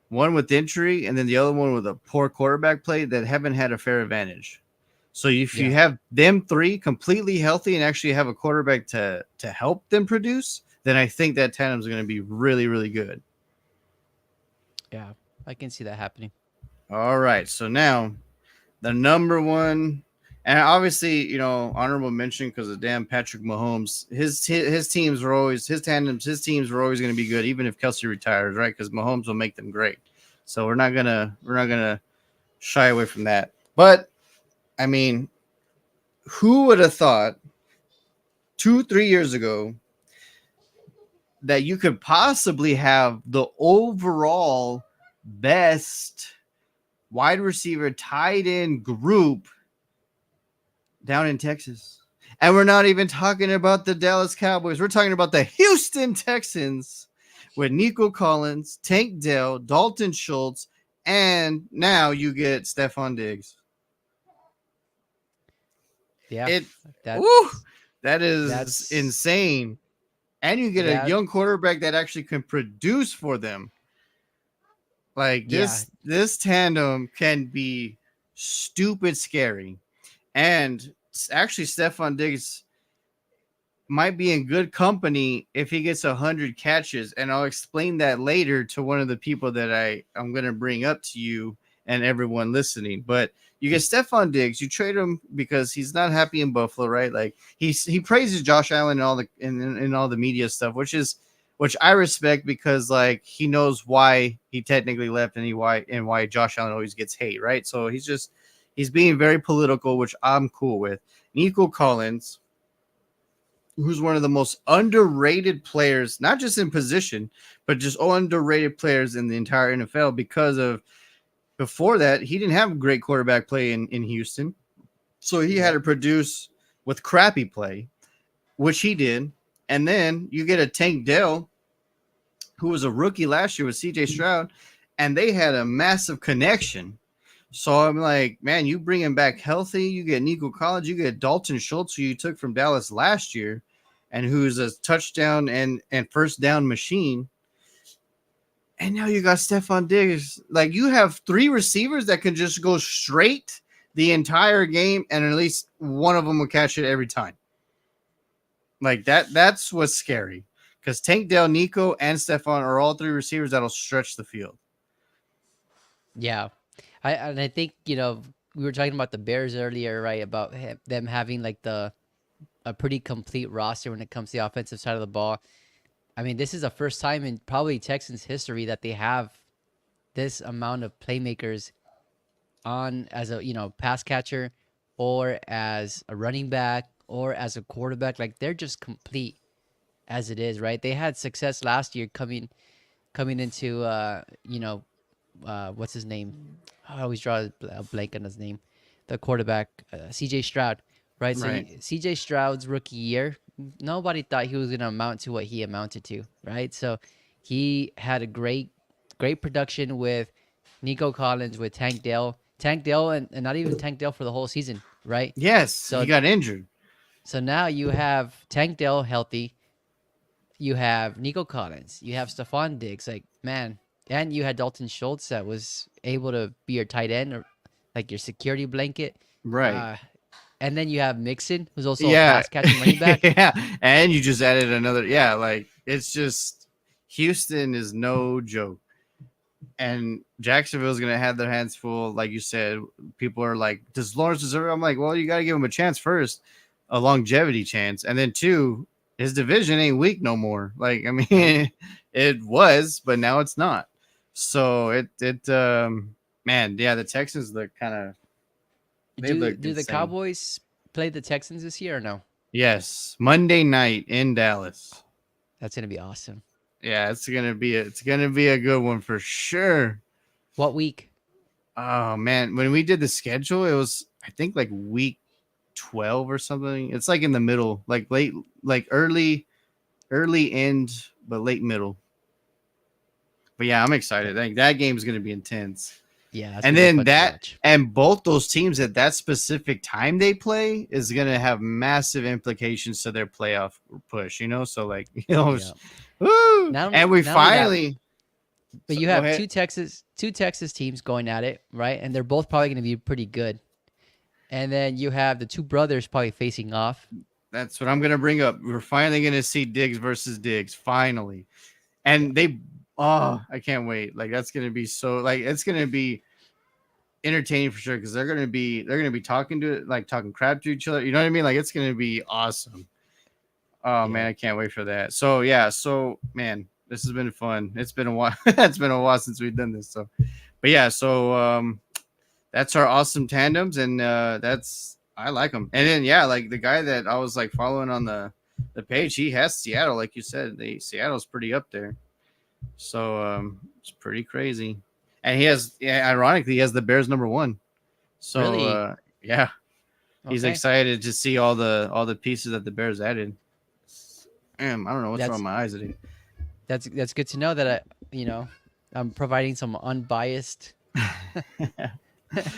one with injury, and then the other one with a poor quarterback play that haven't had a fair advantage. So if you Yeah, have them three completely healthy and actually have a quarterback to help them produce, then I think that tandem is going to be really, really good. yeah, I can see that happening. All right, so now the number one, and obviously, honorable mention because of damn Patrick Mahomes. His teams were always his tandems. His teams were always going to be good, even if Kelsey retires, right? Because Mahomes will make them great. So we're not gonna shy away from that. But I mean, who would have thought 2 3 years ago that you could possibly have the overall best wide receiver tight end group down in Texas? And we're not even talking about the Dallas Cowboys. We're talking about the Houston Texans with Nico Collins, Tank Dell, Dalton Schultz, and now you get Stephon Diggs. Yeah, It, woo, that's that is that's insane. And you get a that. young quarterback that actually can produce for them. Like Yeah, this tandem can be stupid scary. And actually, Stephon Diggs might be in good company if he gets 100 catches, and I'll explain that later to one of the people that I'm going to bring up to you and everyone listening. But you get Stephon Diggs, you trade him because he's not happy in Buffalo, right? Like he praises Josh Allen and all the in all the media stuff, which I respect because like he knows why he technically left and why Josh Allen always gets hate, right? So he's being very political, which I'm cool with. Nico Collins, who's one of the most underrated players, not just in position, but just all underrated players in the entire NFL because of before that, he didn't have great quarterback play in Houston. So he had yep, to produce with crappy play, which he did. And then you get a Tank Dell, who was a rookie last year with CJ Stroud, and they had a massive connection. So I'm like, man, you bring him back healthy. You get Nico Collins. You get Dalton Schultz, who you took from Dallas last year, and who's a touchdown and first down machine. And now you got Stephon Diggs. Like, you have three receivers that can just go straight the entire game, and at least one of them will catch it every time. Like that's what's scary. Because Tank Dell, Nico, and Stephon are all three receivers that'll stretch the field. Yeah, I think we were talking about the Bears earlier, right? About them having like the a pretty complete roster when it comes to the offensive side of the ball. I mean, this is the first time in probably Texans history that they have this amount of playmakers on as a pass catcher or as a running back or as a quarterback. Like they're just complete as it is, right? They had success last year coming into what's his name? I always draw a blank on his name. The quarterback, CJ Stroud, right? So Right. CJ Stroud's rookie year, nobody thought he was going to amount to what he amounted to, right? So he had a great production with Nico Collins, with Tank Dell. Tank Dell, and not even Tank Dell for the whole season, right? Yes, he So got injured. so now you have Tank Dell healthy, you have Nico Collins, you have Stephon Diggs, like man, and you had Dalton Schultz that was able to be your tight end or like your security blanket. Right. Uh, and then you have Mixon, who's also a Yeah. pass catching running back. Yeah. And you just added another. Yeah. Like, it's just Houston is no joke. And Jacksonville's going to have their hands full. Like you said, people are like, does Lawrence deserve it? I'm like, well, you got to give him a chance first, a longevity chance. And then two, his division ain't weak no more. Like, I Nope. mean, it was, but now it's not. So man, yeah, the Texans look kind of, they Do look do the insane. Cowboys play the Texans this year or no? Yes, Monday night in Dallas. That's gonna be awesome. Yeah, it's gonna be a good one for sure. What week? Oh man, when we did the schedule, it was I think like week 12 or something. It's like in the middle, like late, like early end, but late middle. But yeah, I'm excited. Like that game is gonna be intense. Yeah, that's And gonna be then fun to that watch. and both those teams at that specific time they play is gonna have massive implications to their playoff push. So like Yeah. woo! And we Not only that, finally. but So you go have ahead. two Texas teams going at it, right? And they're both probably gonna be pretty good. And then you have the two brothers probably facing off. That's what I'm gonna bring up. We're finally gonna see Diggs versus Diggs. Finally, Yeah. and I can't wait. Like that's gonna be so. Like it's gonna be entertaining for sure because they're gonna be talking to it, like talking crap to each other. You know what I mean? Like it's gonna be awesome. Oh man, Yeah. I can't wait for that. So yeah, so man, this has been fun. It's been a while. It's been a while since we've done this. So, but yeah, so that's our awesome tandems, and that's I like them. And then yeah, like the guy that I was like following on the page, he has Seattle, like you said. Seattle's pretty up there. So it's pretty crazy. And ironically, he has the Bears number one. So Really? yeah, he's Okay. excited to see all the pieces that the Bears added. Damn, I don't know what's wrong That's with my eyes today. that's good to know that I'm providing some unbiased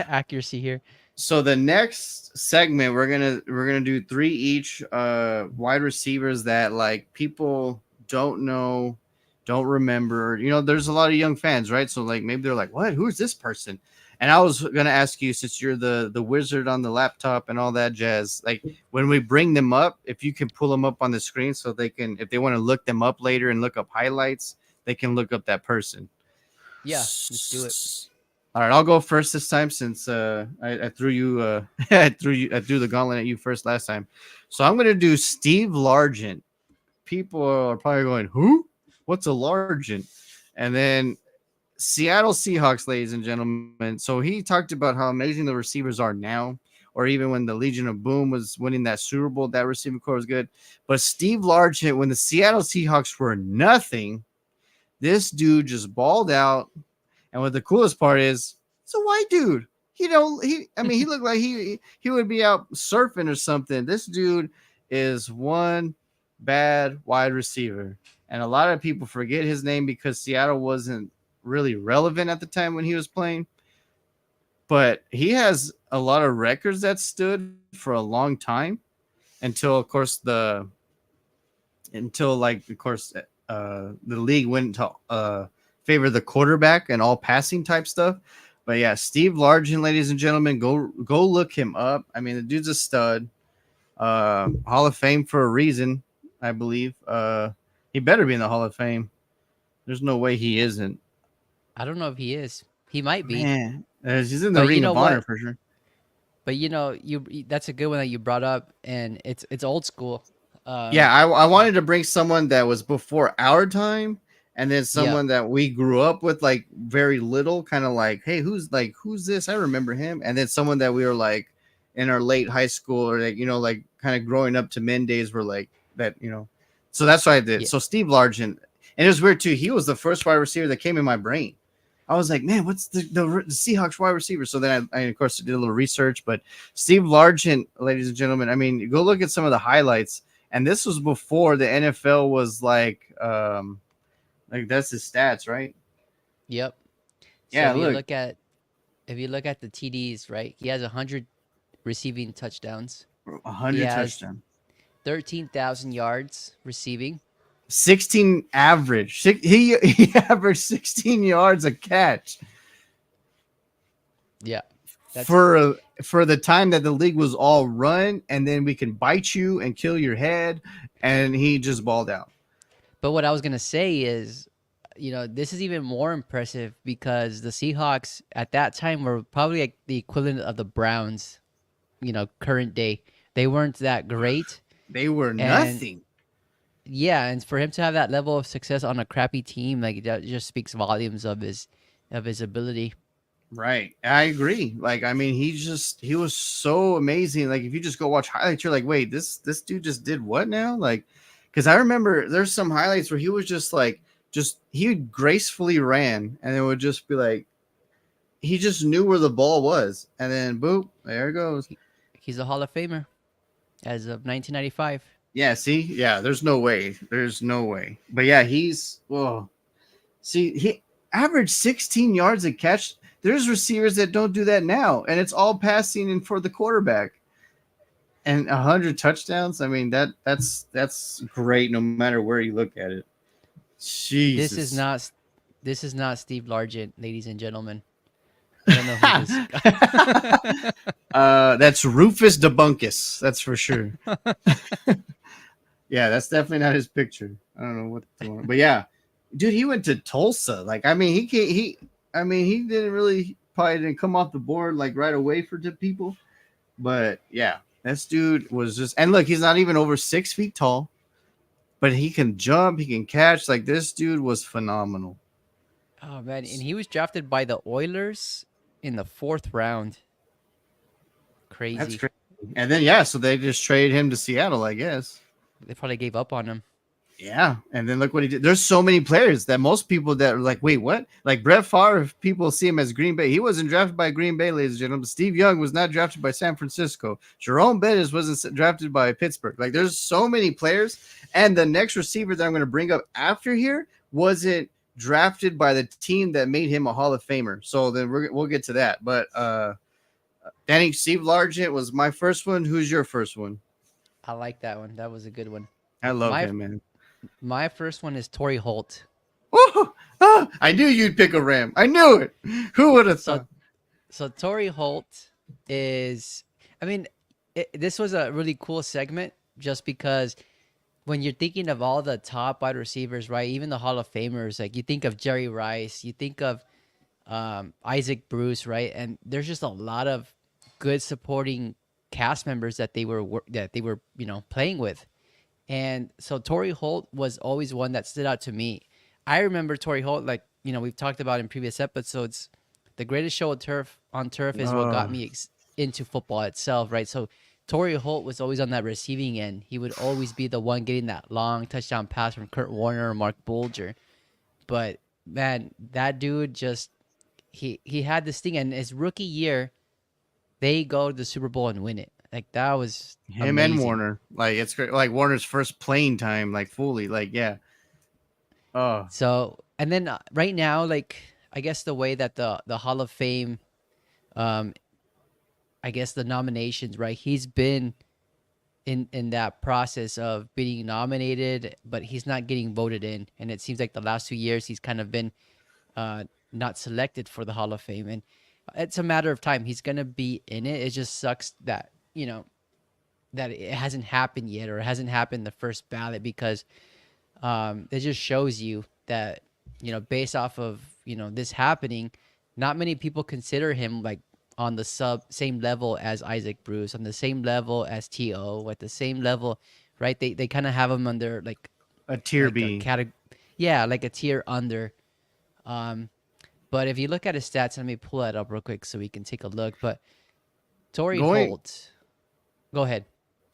accuracy here. So the next segment we're gonna do three each wide receivers that like people don't know, don't remember. There's a lot of young fans, right? So like maybe they're like, what? Who's this person? And I was gonna ask you, since you're the wizard on the laptop and all that jazz, like when we bring them up, if you can pull them up on the screen so they can, if they want to look them up later and look up highlights, they can look up that person. Yeah, let's do it. All right, I'll go first this time since I threw you I threw the gauntlet at you first last time. So I'm gonna do Steve Largent. People are probably going, who? What's a Largent? And then Seattle Seahawks, ladies and gentlemen. So he talked about how amazing the receivers are now, or even when the Legion of Boom was winning that Super Bowl, that receiving core was good. But Steve Largent, when the Seattle Seahawks were nothing, this dude just balled out. And what the coolest part is, it's a white dude. He don't he I mean he looked like he would be out surfing or something. This dude is one bad wide receiver. And a lot of people forget his name because Seattle wasn't really relevant at the time when he was playing. But he has a lot of records that stood for a long time until, of course, the league went to favor the quarterback and all passing type stuff. But yeah, Steve Largent, ladies and gentlemen, go look him up. I mean, the dude's a stud. Hall of Fame for a reason, I believe. He better be in the Hall of Fame. There's no way he isn't. I don't know if he is. He might be. Man, he's in the But you Ring know of Honor what? for sure. But that's a good one that you brought up, and it's old school. Yeah, Um, I wanted to bring someone that was before our time, and then yeah, someone that we grew up with, like very little, kind of like, hey, who's this? I remember him. And then someone that we were like in our late high school or like like kind of growing up to men days were like that. So that's what I did. yeah, So Steve Largent, and it was weird too. He was the first wide receiver that came in my brain. I was like, man, what's the Seahawks wide receiver? So then I of course did a little research, but Steve Largent, ladies and gentlemen, I mean, go look at some of the highlights, and this was before the NFL was like that's his stats, right? yep. So Yeah, look, if you look at the TDs, right? He has 100 receiving touchdowns. He 100 has touchdown, 13,000 yards receiving. 16 average. He averaged 16 yards a catch Yeah, that's. for for the time that the league was all run, and then we can bite you and kill your head, and he just balled out. But what I was gonna say is, this is even more impressive because the Seahawks at that time were probably like the equivalent of the Browns. Current day, they weren't that great, They were and nothing. yeah, and for him to have that level of success on a crappy team, like that just speaks volumes of his ability. Right. I agree. Like, I mean, he was so amazing. Like, if you just go watch highlights, you're like, wait, this dude just did what now? Like, because I remember there's some highlights where he was just like, he gracefully ran, and it would just be like, he just knew where the ball was, and then boop, there it goes. He, he's a Hall of Famer as of 1995. Yeah. See. Yeah. There's no way. There's no way. But yeah, he's well. See, he averaged 16 yards a catch. There's receivers that don't do that now, and it's all passing and for the quarterback. And 100 touchdowns. I mean that's great no matter where you look at it. This is Jesus. not this is not Steve Largent, ladies and gentlemen. I don't know who this guy. That's Rufus Debunkus. That's for sure. Yeah, that's definitely not his picture. I don't know what's going on, but yeah, dude, he went to Tulsa. Like, I mean, he can't. I mean, he didn't really probably didn't come off the board like right away for people. But yeah, this dude was just. And look, he's not even over 6 feet tall, but he can jump. He can catch. Like, this dude was phenomenal. Oh man, and he was drafted by the Oilers in the fourth round. That's Crazy. crazy. And then yeah, so they just traded him to Seattle, I guess. They probably gave up on him. Yeah, and then look what he did. There's so many players that most people that are like, wait, what? Like Brett Favre, people see him as Green Bay. He wasn't drafted by Green Bay, ladies and gentlemen. Steve Young was not drafted by San Francisco. Jerome Bettis wasn't drafted by Pittsburgh. Like, there's so many players. And the next receiver that I'm going to bring up after here wasn't drafted by the team that made him a Hall of Famer. So then we'll get to that. But Danny, Steve Largent was my first one. Who's your first one? I like that one. That was a good one. I love My him, man. my first one is Torrey Holt. Woo! Ah, I knew you'd pick a Ram. I knew it. Who would have So thought? so Torrey Holt is. I mean, this was a really cool segment just because when you're thinking of all the top wide receivers, right? Even the Hall of Famers, like you think of Jerry Rice, you think of Isaac Bruce, right? And there's just a lot of good supporting cast members that they were playing with. And so Torrey Holt was always one that stood out to me. I remember Torrey Holt, like we've talked about in previous episodes. The greatest show on turf is what got Oh, me into football itself, right? So Torrey Holt was always on that receiving end. He would always be the one getting that long touchdown pass from Kurt Warner or Mark Bulger. But man, that dude just he had this thing, and his rookie year, they go to the Super Bowl and win it. Like that was Him and amazing. Warner. Like it's great. Like Warner's first playing time, like fully. Like yeah. Oh, So, and then right now, like I guess the way that the Hall of Fame, um, I guess the nominations, right? He's been in that process of being nominated, but he's not getting voted in. And it seems like the last 2 years he's kind of been uh not selected for the Hall of Fame, and it's a matter of time. He's gonna be in it. It just sucks that that it hasn't happened yet, or it hasn't happened the first ballot, because it just shows you that based off of this happening, not many people consider him like on the same level as Isaac Bruce, on the same level as To, at the same level, right? They kind of have him under a tier like a B. category, yeah, like a tier under. Um, but if you look at his stats, let me pull that up real quick so we can take a look. But Torrey Going Holt, go ahead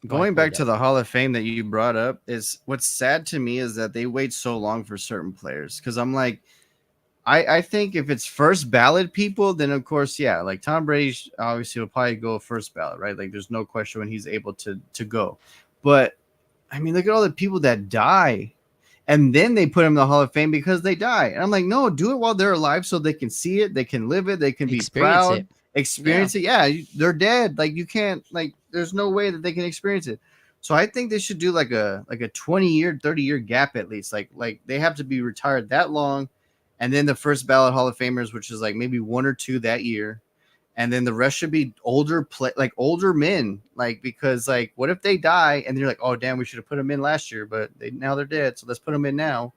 while I going pull back it to up. the Hall of Fame that you brought up is what's sad to me is that they wait so long for certain players. Because I'm like, I think if it's first ballot people, then of course, yeah, like Tom Brady obviously will probably go first ballot, right? Like there's no question when he's able to go. But I mean, look at all the people that die and then they put him in the Hall of Fame because they die. And I'm like, no, do it while they're alive so they can see it, they can live it, they can be Experience proud, it. Yeah. experience it. Yeah, they're dead. Like you can't like there's no way that they can experience it. So I think they should do like a 20-year, 30-year gap at least. Like they have to be retired that long and then the first ballot Hall of Famers, which is like maybe one or two that year, and then the rest should be like older men, like because like what if they die and they're like, oh damn, we should have put them in last year, but now they're dead, so let's put them in now.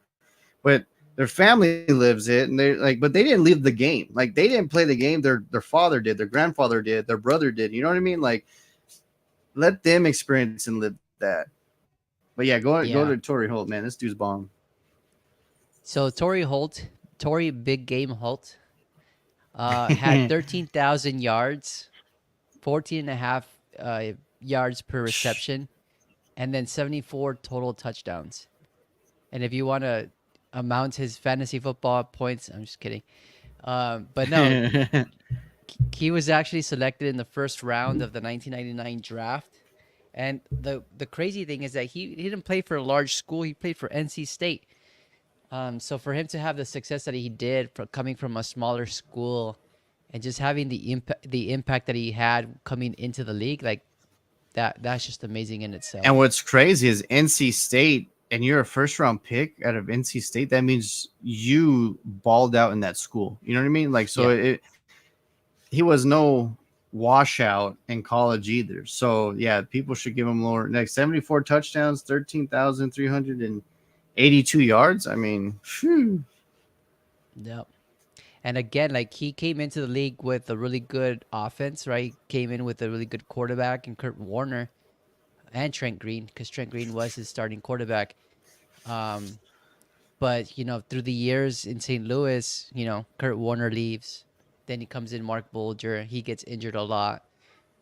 But their family lives it, and they're like, but they didn't live the game, like they didn't play the game. Their father did, their grandfather did, their brother did. You know what I mean? Like let them experience and live that. But yeah, go to Torrey Yeah. Holt, man. This dude's bomb. So Torrey Big Game Holt, had 13,000 yards, 14 and a half yards per reception, and then 74 total touchdowns. And if you want to amount his fantasy football points, I'm just kidding. But no, he was actually selected in the first round of the 1999 draft. And the crazy thing is that he didn't play for a large school. He played for NC State. So for him to have the success that he did, for coming from a smaller school, and just having the impact that he had coming into the league, like that's just amazing in And itself. what's crazy is NC State, and you're a first round pick out of NC State. That means you balled out in that school. You know what I mean? Like, so Yeah, he was no washout in college either. So yeah, people should give him lower. Like 74 touchdowns, 13,382 yards. I mean, phew. yep. And again, like he came into the league with a really good offense, right? He came in with a really good quarterback in Kurt Warner and Trent Green, because Trent Green was his starting quarterback. Um, but through the years in St. Louis, Kurt Warner leaves. Then he comes in Mark Bulger. He gets injured a lot,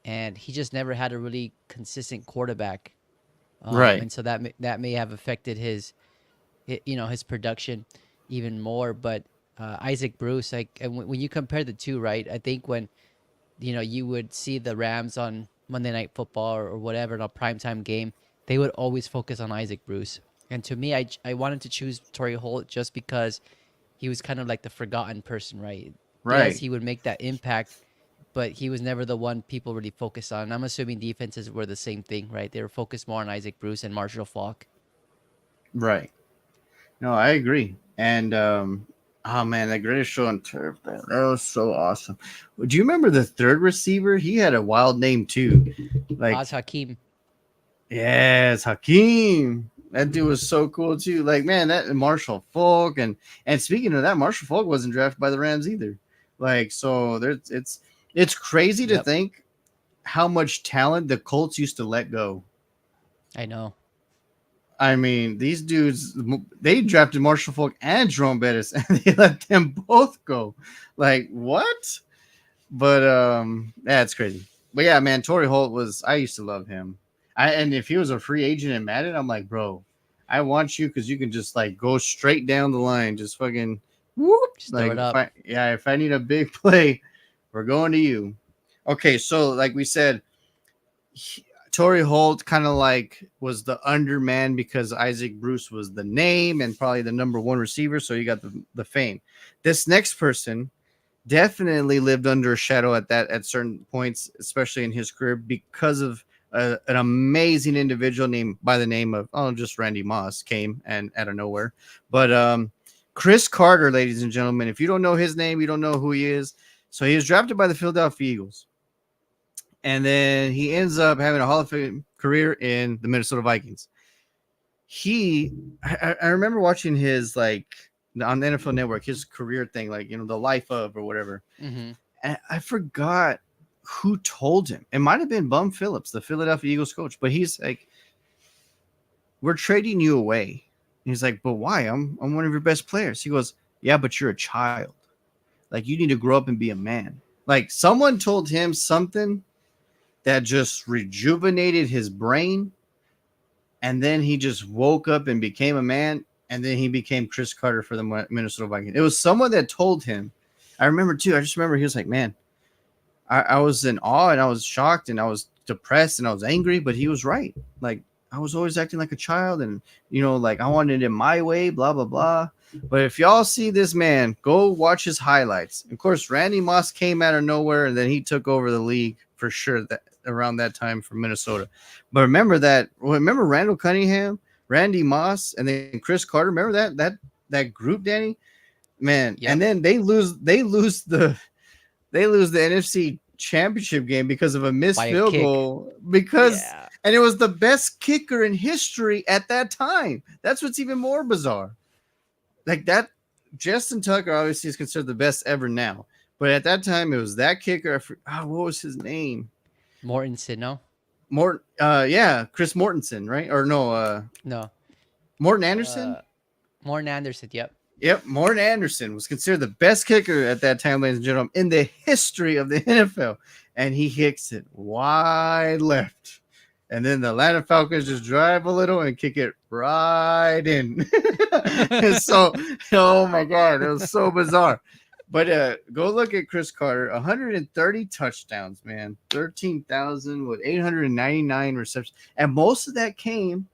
and he just never had a really consistent quarterback. Right, And so that may have affected his production even more. But Isaac Bruce, like, and when you compare the two, right? I think when you would see the Rams on Monday Night Football, or whatever, in a primetime game, they would always focus on Isaac Bruce. And to me, I wanted to choose Torrey Holt just because he was kind of like the forgotten person, right? Yes, right, he would make that impact, but he was never the one people really focused on. I'm assuming defenses were the same thing, right? They were focused more on Isaac Bruce and Marshall Falk. right. No, I agree. And oh man, that greatest show on turf, man, that was so awesome. Do you remember the third receiver? He had a wild name too. Oz Like, Hakim. yes, Hakeem. That dude was so cool too. Like, man, that Marshall Falk, and speaking of that, Marshall Falk wasn't drafted by the Rams either. Like, so there's it's crazy to Yep, think how much talent the Colts used to let go. I know. I mean, these dudes, they drafted Marshall Falk and Jerome Bettis, and they let them both go. Like, what? But yeah, it's crazy. But yeah, man, Torrey Holt was. I used to love him. And if he was a free agent in Madden, I'm like, bro, I want you because you can just like go straight down the line, just fucking whoop. Just throw Like it if up. I need a big play, we're going to you. Okay, so like we said, Torrey Holt kind of like was the underman because Isaac Bruce was the name and probably the number one receiver, so you got the fame. This next person definitely lived under a shadow at certain points, especially in his career, because of an amazing individual named by the name of just Randy Moss came and out of nowhere. But Chris Carter, ladies and gentlemen, if you don't know his name, you don't know who he is. So he was drafted by the Philadelphia Eagles, and then he ends up having a Hall of Fame career in the Minnesota Vikings. I remember watching his like on the NFL Network, his career thing, like the life of or whatever. Mm-hmm. And I forgot who told him. It might have been Bum Phillips, the Philadelphia Eagles coach, but he's like, "We're trading you away." And he's like, "But why? I'm one of your best players." He goes, "Yeah, but you're a child. Like you need to grow up and be a man." Like someone told him something that just rejuvenated his brain, and then he just woke up and became a man, and then he became Chris Carter for the Minnesota Vikings. It was someone that told him. I remember too. I just remember he was like, "Man, I was in awe and I was shocked and I was depressed and I was angry," but he was right. Like I was always acting like a child, and like I wanted it my way, blah blah blah. But if y'all see this man, go watch his highlights. Of course, Randy Moss came out of nowhere, and then he took over the league for sure that around that time for Minnesota. But remember Randall Cunningham, Randy Moss, and then Chris Carter. Remember that group, Danny? Man, Yep. and then they lose the NFC championship game because of a missed By a field kick. goal Yeah. and it was the best kicker in history at that time. That's what's even more bizarre. Like that, Justin Tucker obviously is considered the best ever now, but at that time it was that kicker. What was his name? Mortensen, no? Yeah, Chris Mortensen, right? Or no, No. Morton Anderson. Morten Anderson, yep. Yep, Morton Anderson was considered the best kicker at that time, ladies and gentlemen, in the history of the NFL. And he hits it wide left. And then the Atlanta Falcons just drive a little and kick it right in. So, oh my God, it was so bizarre. But go look at Chris Carter, 130 touchdowns, man, 13,000 with 899 receptions. And most of that came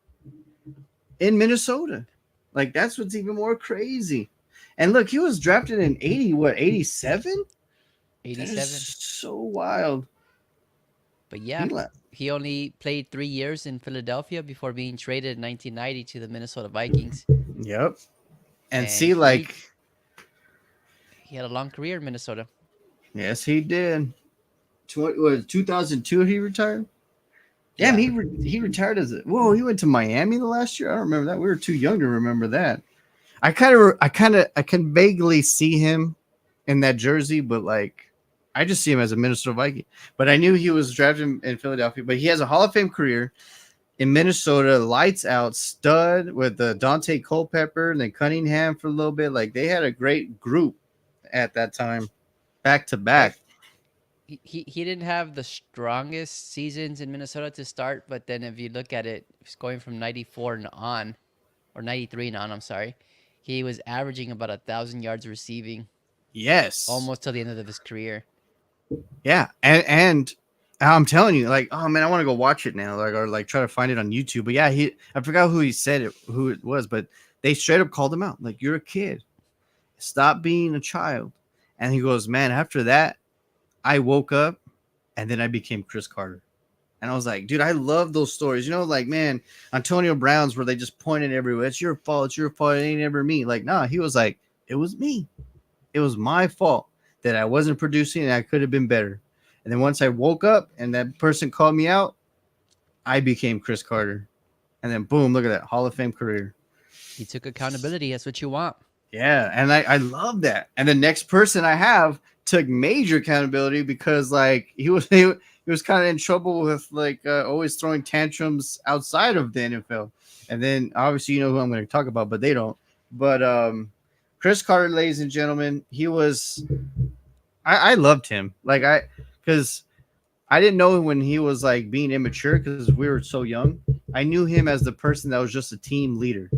in Minnesota. Like that's what's even more crazy. And look, he was drafted in 87? 87. So wild. But yeah, he only played 3 years in Philadelphia before being traded in 1990 to the Minnesota Vikings. Yep. And see, he had a long career in Minnesota. Yes, he did. 2002 he retired? Damn, Yeah. he retired he went to Miami the last year. I don't remember that. We were too young to remember that. I can vaguely see him in that jersey, but like I just see him as a Minnesota Viking. But I knew he was drafted in Philadelphia. But he has a Hall of Fame career in Minnesota, lights out, stud with the Dante Culpepper and then Cunningham for a little bit. Like they had a great group at that time, back to back. He didn't have the strongest seasons in Minnesota to start, but then if you look at it, it's going from 94 and on, or 93 and on, I'm sorry. He was averaging about 1,000 yards receiving. Yes. Almost till the end of his career. Yeah. And I'm telling you, like, oh man, I want to go watch it now, like, or like try to find it on YouTube. But yeah, I forgot who it was, but they straight up called him out. Like, you're a kid. Stop being a child. And he goes, man, after that, I woke up and then I became Chris Carter. And I was like, dude, I love those stories. Like, man, Antonio Brown's where they just pointed everywhere. It's your fault. It's your fault. It ain't ever me. Like, nah, he was like, it was me. It was my fault that I wasn't producing and I could have been better. And then once I woke up and that person called me out, I became Chris Carter. And then boom, look at that Hall of Fame career. He took accountability. That's what you want. Yeah, and I love that. And the next person I have took major accountability because like he was kind of in trouble with like always throwing tantrums outside of the NFL. And then obviously you know who I'm going to talk about, but they don't. But Chris Carter, ladies and gentlemen, he was. I loved him because I didn't know when he was like being immature because we were so young. I knew him as the person that was just a team leader.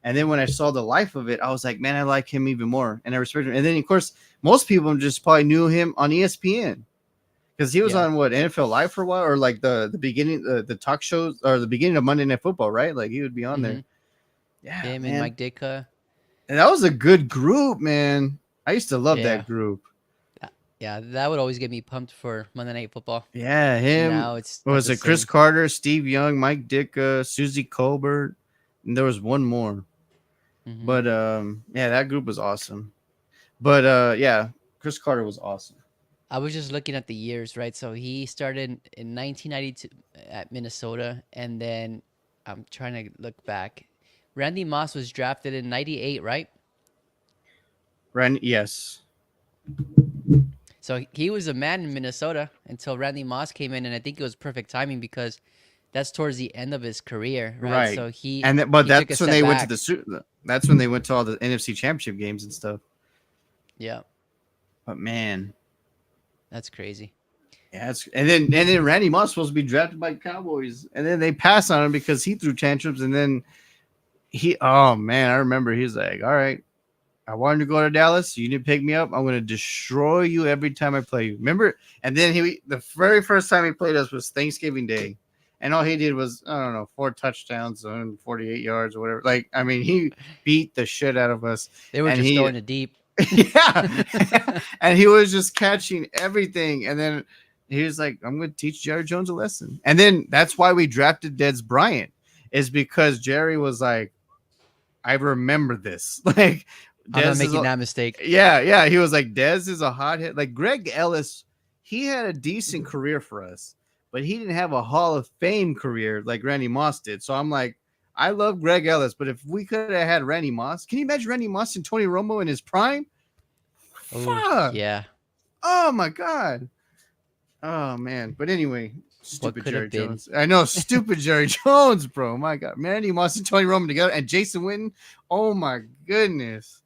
And then when I saw the life of it, I was like, man, I like him even more. And I respect him. And then, of course, most people just probably knew him on ESPN because he was Yeah. on what NFL Live for a while, or like the beginning the talk shows or the beginning of Monday Night Football, right? Like he would be on Mm-hmm. there. Yeah, Him and man, Mike Ditka. and that was a good group, man. I used to love Yeah. that group. Yeah, that would always get me pumped for Monday Night Football. Yeah, him. Now it's not Was the it Chris same. Carter, Steve Young, Mike Ditka, Susie Colbert, and there was one more. Hmm. But yeah, that group was awesome. But yeah, Chris Carter was awesome. I was just looking at the years, right? So he started in 1992 at Minnesota, and then I'm trying to look back. Randy Moss was drafted in '98, right? Ren, yes, So he was a man in Minnesota until Randy Moss came in, and I think it was perfect timing because that's towards the end of his career, right? right. So he And but he took a that's when step they went to back. that's when they went to all the NFC Championship games and stuff. Yeah, But man, that's crazy. yeah, and then Randy Moss was supposed to be drafted by Cowboys, and then they passed on him because he threw tantrums, and then oh man, I remember he's like, all right, I wanted to go to Dallas. You didn't pick me up. I'm going to destroy you every time I play you. Remember? And then the very first time he played us was Thanksgiving Day. And all he did was, I don't know, 4 touchdowns and 48 yards or whatever. Like, I mean, he beat the shit out of us. They were And just he, throwing it deep. yeah. And he was just catching everything. And then he was like, I'm going to teach Jerry Jones a lesson. And then that's why we drafted Dez Bryant, is because Jerry was like, I remember this. Like, I'm not Dez is making that mistake. yeah. He was like, Dez is a hothead. Like Greg Ellis, he had a decent career for us, but he didn't have a Hall of Fame career like Randy Moss did. So I'm like, I love Greg Ellis, but if we could have had Randy Moss, can you imagine Randy Moss and Tony Romo in his prime? Oh Fuck. yeah, Oh my god. Oh man. But anyway, what stupid could Jerry have been? Jones. I know, stupid Jerry Jones, bro. My god. Randy Moss and Tony Romo together and Jason Witten. Oh my goodness.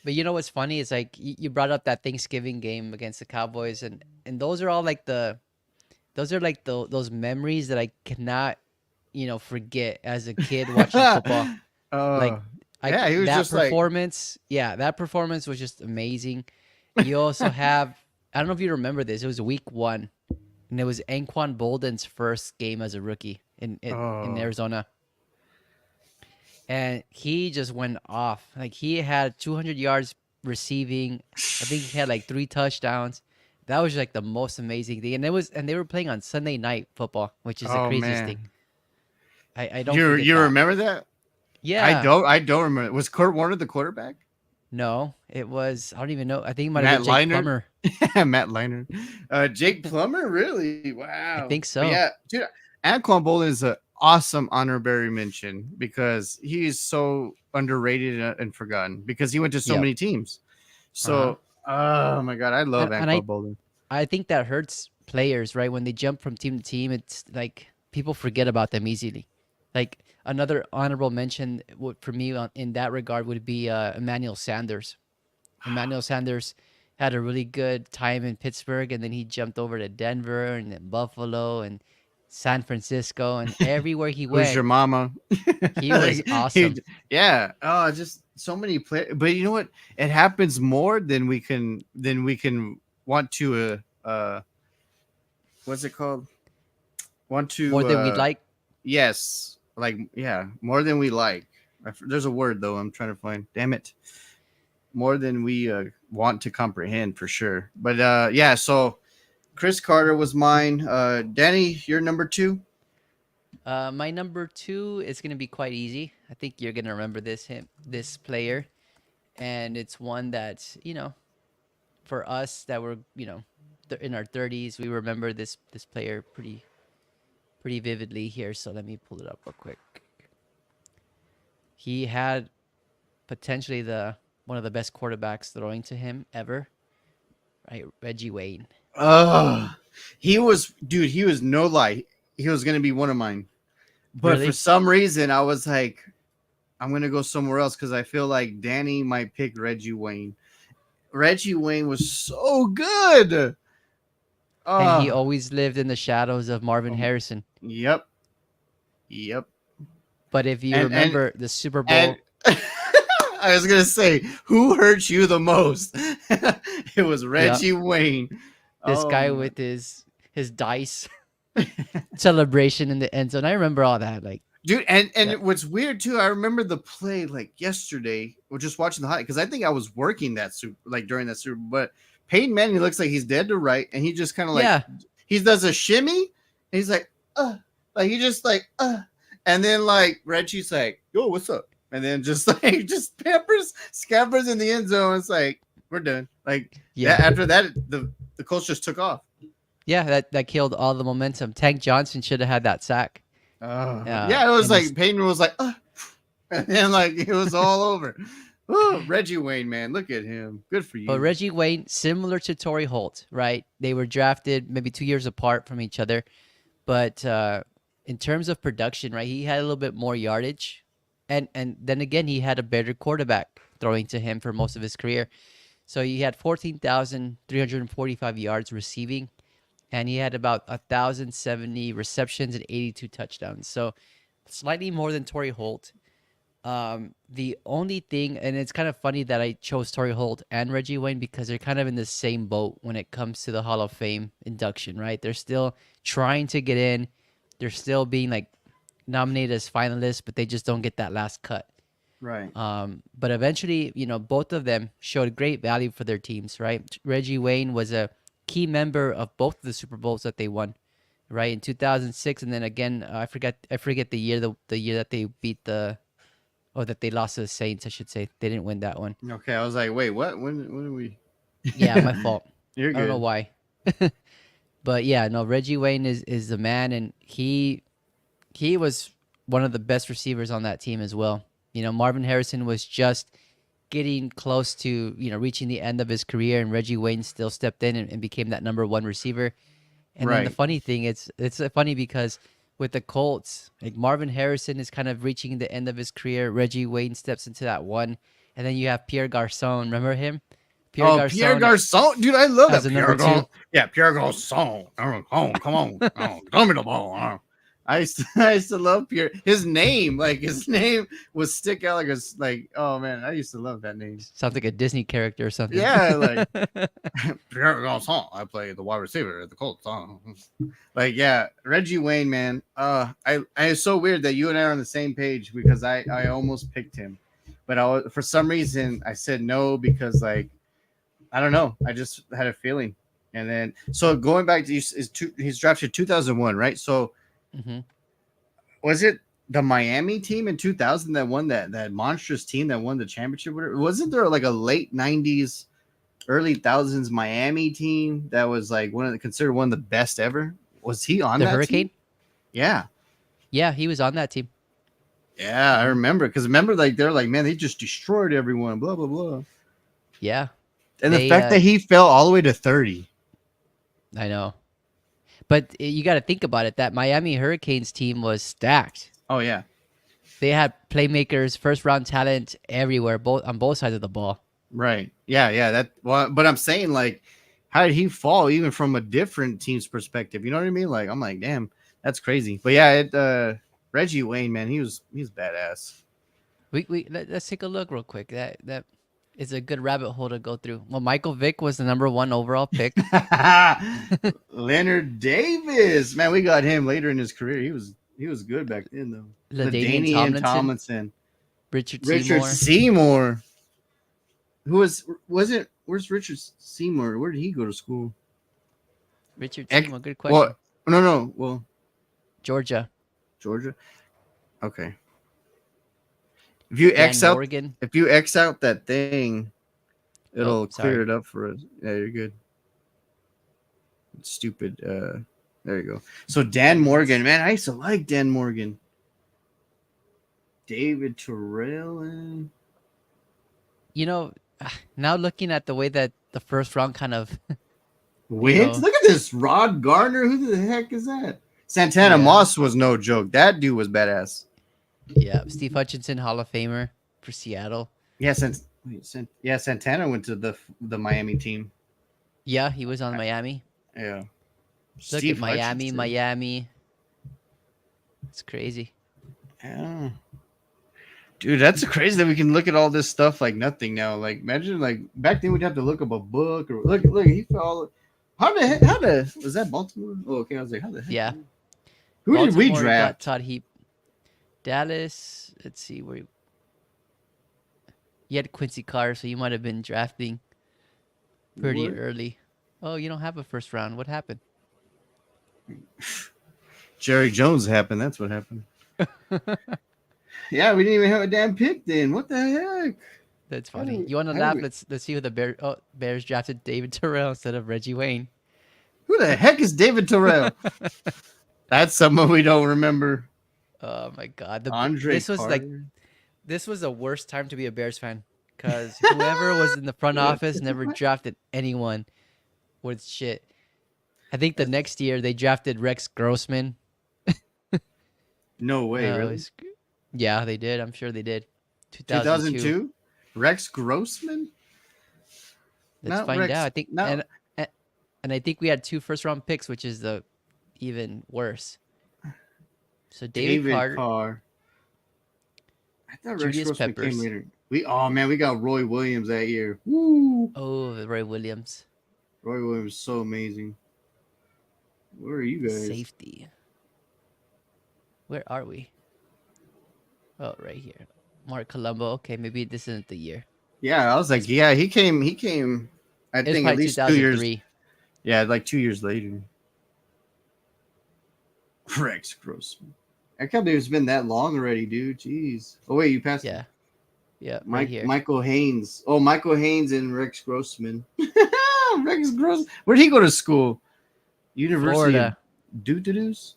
But you know what's funny is like you brought up that Thanksgiving game against the Cowboys, and those are all like those are like those memories that I cannot forget as a kid watching football. Like uh, I yeah, he was that just like, performance, yeah, that performance was just amazing. You also have I don't know if you remember this. It was week 1, and it was Anquan Bolden's first game as a rookie in oh, Arizona, and he just went off. Like he had 200 yards receiving. I think he had like 3 touchdowns. That was like the most amazing thing, and they were playing on Sunday night football, which is the oh craziest thing. man, I don't forget you that. remember that? Yeah. I don't remember. Was Kurt Warner the quarterback? No, it was. I don't even know. I think it might have Matt been Jake Leinart, Plummer. Matt Leinart, Jake Plummer, really? I Wow. think But so. yeah, dude, Anquan Bolden is an awesome honorary mention because he is so underrated and forgotten because he went to so Yep. many teams. Uh huh. So, oh my god, I love And Anquan Bolden. I think that hurts players, right? When they jump from team to team, it's like people forget about them easily. Like another honorable mention for me in that regard would be Emmanuel Sanders. Emmanuel Sanders had a really good time in Pittsburgh, and then he jumped over to Denver and then Buffalo and San Francisco, and everywhere he Who's your went, mama? he was Like, awesome. yeah. Oh, just so many players. But you know what? It happens more than we can want to. What's it called? Want More to. than we'd like. Yes. Like yeah, more than we like. There's a word though. I'm trying to find. Damn it. More than we want to comprehend for sure. But yeah. So Chris Carter was mine. Danny, you're number 2. My number 2 is gonna be quite easy. I think you're gonna remember this player, and it's one that for us that were in our 30s, we remember this player pretty vividly here. So let me pull it up real quick. He had potentially the one of the best quarterbacks throwing to him ever, right? Reggie Wayne. Oh, dude. He was no lie. He was gonna be one of mine. But for Really? some reason, I was like, I'm gonna go somewhere else because I feel like Danny might pick Reggie Wayne. Reggie Wayne was so good. And he Oh, always lived in the shadows of Marvin um, Harrison. yep, yep. But if you And remember the Super and Bowl, I was gonna say, who hurt you the most? It was yeah, Reggie Wayne. this Oh guy my. with his his dice celebration in the end zone. I remember all that. Like, Dude, and that, what's weird too, I remember the play like yesterday, or just watching the highlight because I think I was working that super like during that super. But Peyton Manning looks like he's dead to right, and he just kind of like yeah, he does a shimmy, and he's like he just and then like Reggie's like, yo, what's up? And then just like just peppers scabbers in the end zone. It's like we're done. Like yeah, that after that, the Colts just took off. yeah. That killed all the momentum. Tank Johnson should have had that sack. Yeah, it was And like this, Peyton was like, and then like it was all over. Ooh, Reggie Wayne, man, look at him. Good for but you. Reggie Wayne, similar to Torrey Holt, right? They were drafted maybe 2 years apart from each other, but in terms of production, right, he had a little bit more yardage, and then again, he had a better quarterback throwing to him for most of his career. So he had 14,345 yards receiving, and he had about 1,070 receptions and 82 touchdowns. So slightly more than Torrey Holt. The only thing, and it's kind of funny that I chose Torrey Holt and Reggie Wayne because they're kind of in the same boat when it comes to the Hall of Fame induction, right? They're still trying to get in. They're still being like nominated as finalists, but they just don't get that last cut. Right. But eventually, both of them showed great value for their teams, right? Reggie Wayne was a key member of both of the Super Bowls that they won, right? In 2006, and then again, I forget the year, the year that they beat or that they lost to the Saints, I should say. They didn't win that one. Okay, I was like, wait, what? When did we? Yeah, my fault. You're I don't know good. why. But yeah, no, Reggie Wayne is the man, and he was one of the best receivers on that team as well. Marvin Harrison was just getting close to reaching the end of his career, and Reggie Wayne still stepped in and became that number one receiver. And then the Right. funny thing, it's funny because with the Colts, like Marvin Harrison is kind of reaching the end of his career. Reggie Wayne steps into that one, and then you have Pierre Garcon. Remember him? Pierre Oh, Pierre Garcon Garcon, dude, I love as that a number Pierre two. Garcon. Yeah, Pierre Garcon. Oh, come on, oh, throw me the ball. I used to love Pierre. His name, like his name, would stick out like. Oh man, I used to love that name. Sounds like a Disney character or something. Yeah, like Pierre Garcon. I play the wide receiver at the Colts. Like yeah, Reggie Wayne, man. It's so weird that you and I are on the same page because I almost picked him, but for some reason I said no because like I don't know. I just had a feeling. And then, so going back to he's drafted 2001, right? So Hmm. was it the Miami team in 2000 that won that monstrous team that won the championship? Wasn't there like a late 90s, early thousands Miami team that was like considered one of the best ever? Was he on The that team? Hurricane? Yeah. Yeah, he was on that team. Yeah, I Hmm. remember because remember like they're like, man, they just destroyed everyone, blah blah blah. Yeah, And the they. fact that he fell all the way to 30. I know, but you got to think about it. That Miami Hurricanes team was stacked. Oh yeah. They had playmakers, first round talent everywhere, both on both sides of the ball. Right. Yeah, yeah. But I'm saying like, how did he fall even from a different team's perspective? You know what I mean? Like, I'm like, damn, that's crazy. But yeah, Reggie Wayne, man, he's badass. Let's take a look real quick. That is a good rabbit hole to go through. Well, Michael Vick was the number one overall pick. Leonard Davis, man, we got him later in his career. He was good back then though. LaDainian LaDainian Tomlinson, Tomlinson, Richard Richard Seymour, Seymour, who was it? Where's Richard Seymour? Where did he go to school? Richard Ex- Seymour. Good well, question. no. Well, Georgia, Georgia. Okay. If you Dan X out Morgan. if you X out that thing, Oh, it'll clear sorry. it up for us. Yeah, you're good. It's stupid. There you go. So Dan Morgan, man, I used to like Dan Morgan. David Terrell. You know, now looking at the way that the first round kind of, you Wins. know, Look at this. Rod Gardner. Who the heck is that? Santana yeah, Moss was no joke. That dude was badass. yeah. Steve Hutchinson, Hall of Famer for Seattle. Yeah, Santana went to the Miami team. Yeah, he was on Miami. Yeah. Look at Steve Miami, Hutchinson. Miami. It's crazy. Yeah. Dude, that's crazy that we can look at all this stuff like nothing now. Like, imagine like back then we'd have to look up a book or look. He fell. How the heck? How the was that Baltimore? Oh, okay. I was like, how the heck? Yeah, Who did we Baltimore got draft? Todd Heap. Dallas. Let's see where you had Quincy Carr, so you might have been drafting pretty What? early. Oh, you don't have a first round. What happened? Jerry Jones happened. That's what happened. Yeah, we didn't even have a damn pick then. What the heck? That's How do funny. we? You want to How do laugh? we? Let's see who the Bears drafted David Terrell instead of Reggie Wayne. Who the heck is David Terrell? That's someone we don't remember. Oh my God! Andre This was like Carter. this was the worst time to be a Bears fan because whoever was in the front office never drafted anyone worth shit. I think the That's next year they drafted Rex Grossman. no way, Uh, really. it's- yeah, they did. I'm sure they did. 2002. 2002. Rex Grossman. Let's Not find out. Rex. I think Not and I think we had two first round picks, which is the even worse. So David David Carter, Carr. I thought Rex Julius Grossman came Peppers. later. We oh man, we got Roy Williams that year. Woo! Oh, Roy Williams, Roy Williams is so amazing. Where are you guys? safety. Where are we? Oh, right here. Mark Colombo. Okay, maybe this isn't the year. Yeah, I was like, It's yeah, he came. He came. I it's think at probably least 2 years. 2003. Yeah, like 2 years later. Rex Grossman. I can't believe it's been that long already, dude. Jeez. Oh wait, you passed Yeah, yeah, right Mike here. Michael Haynes. Oh, Michael Haynes and Rex Grossman. Rex Gross. Where'd he go to school? University of Florida. Doo-doo-doos?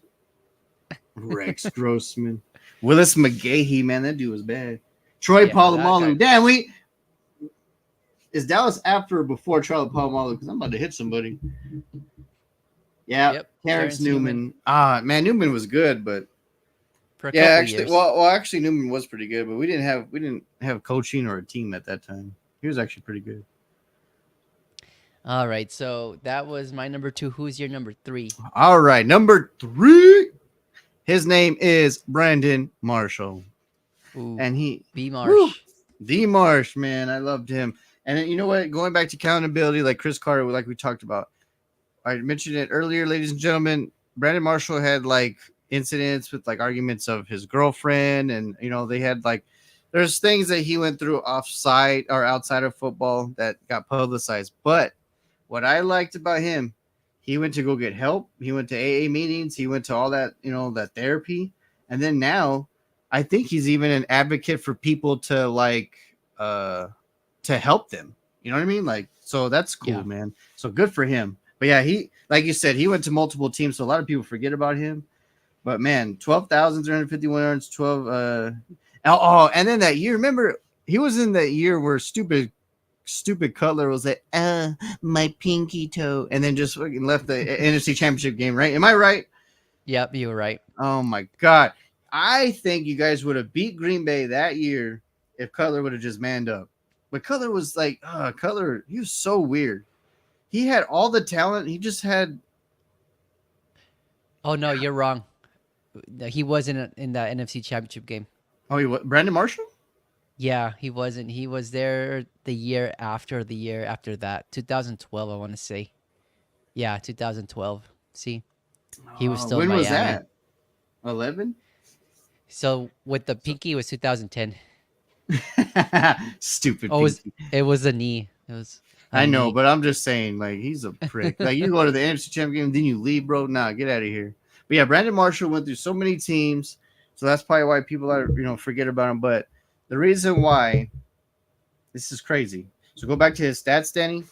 Rex Grossman. Willis McGahee, man, that dude was bad. Troy Yeah, that Polamalu. guy. Damn, we is Dallas after or before Troy Polamalu? Because I'm about to hit somebody. Yeah, Yep, Terrence Terrence Newman Newman. Ah, man, Newman was good, but for a yeah, couple actually, years. actually, Newman was pretty good, but we didn't have coaching or a team at that time. He was actually pretty good. All right, so that was my number two. Who's your number three? All right, number 3. His name is Brandon Marshall, Ooh, and he, B woo, Marsh. the Marsh man. I loved him. And then, you know what? Going back to accountability, like Chris Carter, like we talked about, I mentioned it earlier, ladies and gentlemen. Brandon Marshall had like incidents with like arguments of his girlfriend, and they had like there's things that he went through off site or outside of football that got publicized. But what I liked about him, he went to go get help. He went to AA meetings. He went to all that that therapy, and then now I think he's even an advocate for people to like to help them. You know what I mean? Like, so that's cool, Yeah. man. So good for him. But yeah, he, like you said, he went to multiple teams, so a lot of people forget about him. But man, 12,351 yards, 12. And then that year, remember, he was in that year where stupid Cutler was like, my pinky toe, and then just fucking left the NFC Championship game, right? Am I right? Yep, you were right. Oh my God. I think you guys would have beat Green Bay that year if Cutler would have just manned up. But Cutler was like, Cutler, he was so weird. He had all the talent. He just had. Oh no, you're wrong. No, he wasn't in that NFC Championship game. Oh, he what? Brandon Marshall? Yeah, he wasn't. He was there the year after that. 2012, I want to say. Yeah, 2012. See, he was still in When was Miami. that? 11? So with the pinky, it was 2010. Stupid Oh, pinky. it was a knee. It was a I know, knee. but I'm just saying, like, he's a prick. Like, you go to the NFC Championship game, then you leave, bro. Nah, get out of here. But yeah, Brandon Marshall went through so many teams, so that's probably why people are, forget about him. But the reason why this is crazy. So go back to his stats, Danny.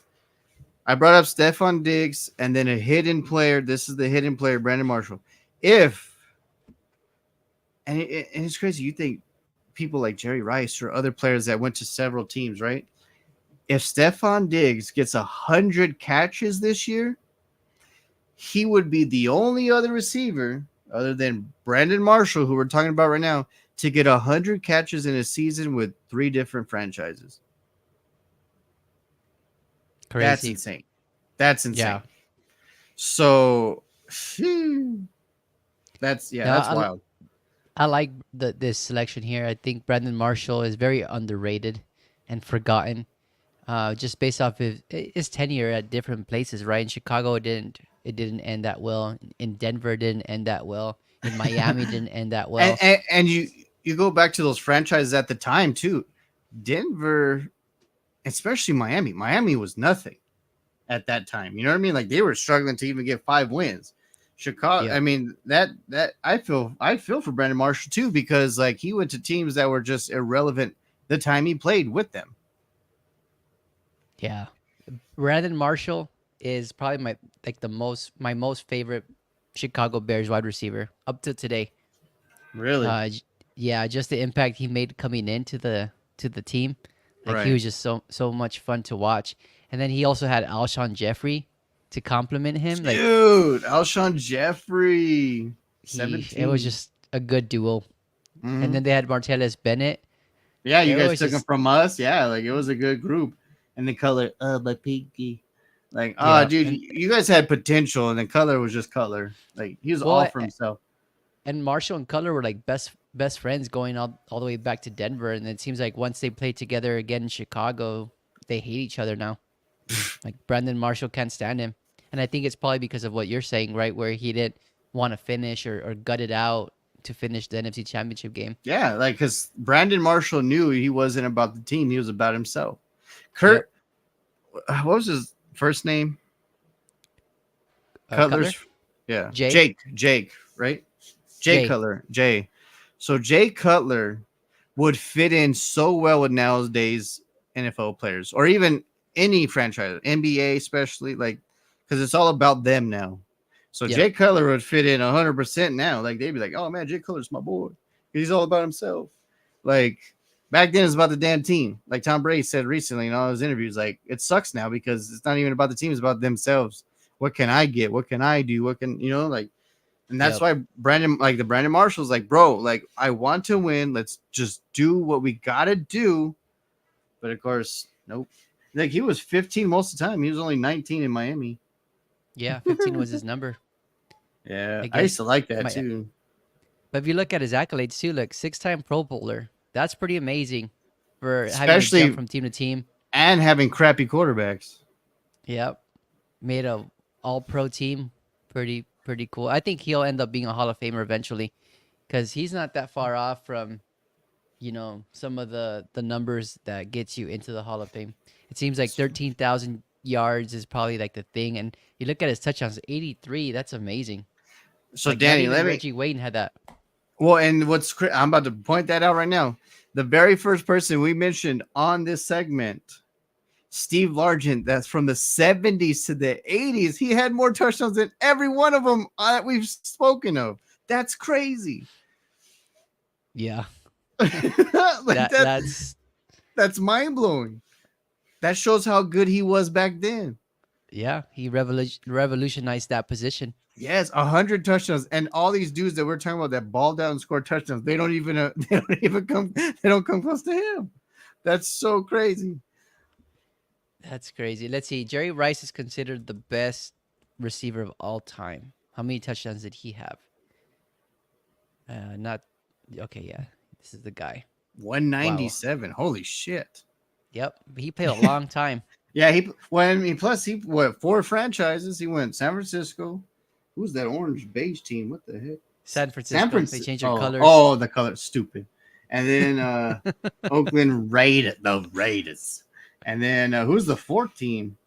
I brought up Stephon Diggs and then a hidden player. This is the hidden player, Brandon Marshall. If and it's crazy, you think people like Jerry Rice or other players that went to several teams, right? If Stephon Diggs gets 100 catches this year, he would be the only other receiver other than Brandon Marshall, who we're talking about right now, to get 100 catches in a season with 3 different franchises. That's Crazy. insane. That's Yeah. insane. So No, that's wild. I like this selection here. I think Brandon Marshall is very underrated and forgotten. just based off his tenure at different places, right? In Chicago, it didn't end that well. In Denver, it didn't end that well. In Miami, it didn't end that and, well. and and you go back to those franchises at the time too. Denver, especially Miami. Miami was nothing at that time. You know what I mean? Like they were struggling to even get 5 wins. Chicago. I Yep. mean that I feel for Brandon Marshall too because like he went to teams that were just irrelevant the time he played with them. Yeah. Brandon Marshall is probably my most favorite Chicago Bears wide receiver up to today. Really? J- yeah, just the impact he made coming into the team. Like he Right. was just so much fun to watch. And then he also had Alshon Jeffrey to complement him. Like Dude, Alshon Jeffrey, it was 17. just a good duo. And Hmm. then they had Martellus Bennett. Yeah, you It guys was took him just from us. Yeah, like it was a good group. And the color, my pinky. Like, oh, yeah. dude, And you guys had potential, and the color was just color. Like he was all well, for himself. and Marshall and Cutler were like best friends going all the way back to Denver. And it seems like once they played together again in Chicago, they hate each other now. Like Brandon Marshall can't stand him. And I think it's probably because of what you're saying, right? Where he didn't want to finish or gut it out to finish the NFC Championship game. Yeah, like because Brandon Marshall knew he wasn't about the team; he was about himself. Yep. Kurt, what was his first name? Cutler? Cutler's, yeah, Jay? Jake, right? Jay Jay. Cutler, Jay. So Jay Cutler would fit in so well with nowadays NFL players, or even any franchise, NBA especially, like because it's all about them now. So Yep. Jay Cutler would fit in 100% now. Like they'd be like, "Oh man, Jay Cutler's my boy. He's all about himself." Like back then, it's about the damn team. Like Tom Brady said recently in all his interviews, like it sucks now because it's not even about the team; it's about themselves. What can I get? What can I do? What can like? And that's Yep. why Brandon Marshall's like, bro, like I want to win. Let's just do what we gotta do. But of course, nope. Like he was 15 most of the time. He was only 19 in Miami. Yeah, 15 was his number. Yeah, I used Again, to like that my too. but if you look at his accolades too, like 6-time Pro Bowler, that's pretty amazing for having to jump Especially from team to team. and having crappy quarterbacks. Yep. Made a all pro team. Pretty cool. I think he'll end up being a Hall of Famer eventually because he's not that far off from, some of the numbers that gets you into the Hall of Fame. It seems like 13,000 yards is probably like the thing. And you look at his touchdowns, 83. That's amazing. So Like not Danny, even let me. Reggie Wayne had that. Well, and I'm about to point that out right now. The very first person we mentioned on this segment, Steve Largent, that's from the 70s to the 80s. He had more touchdowns than every one of them that we've spoken of. That's crazy. Yeah. Like That that's that's mind blowing. That shows how good he was back then. yeah, he revolutionized that position. Yes, 100 touchdowns, and all these dudes that we're talking about that balled out and scored touchdowns, they don't even they don't come close to him. That's so crazy. That's crazy. Let's see. Jerry Rice is considered the best receiver of all time. How many touchdowns did he have? Not okay. Yeah, this is the guy. Wow. 197. Holy shit. Yep. He played a long time. Yeah, plus he what 4 franchises. He went San Francisco. Who's that orange beige team? What the heck? San San Francisco. They Francisco. changed their Oh, colors. the color stupid. And then Oakland Raiders, the Raiders. And then who's the fourth team?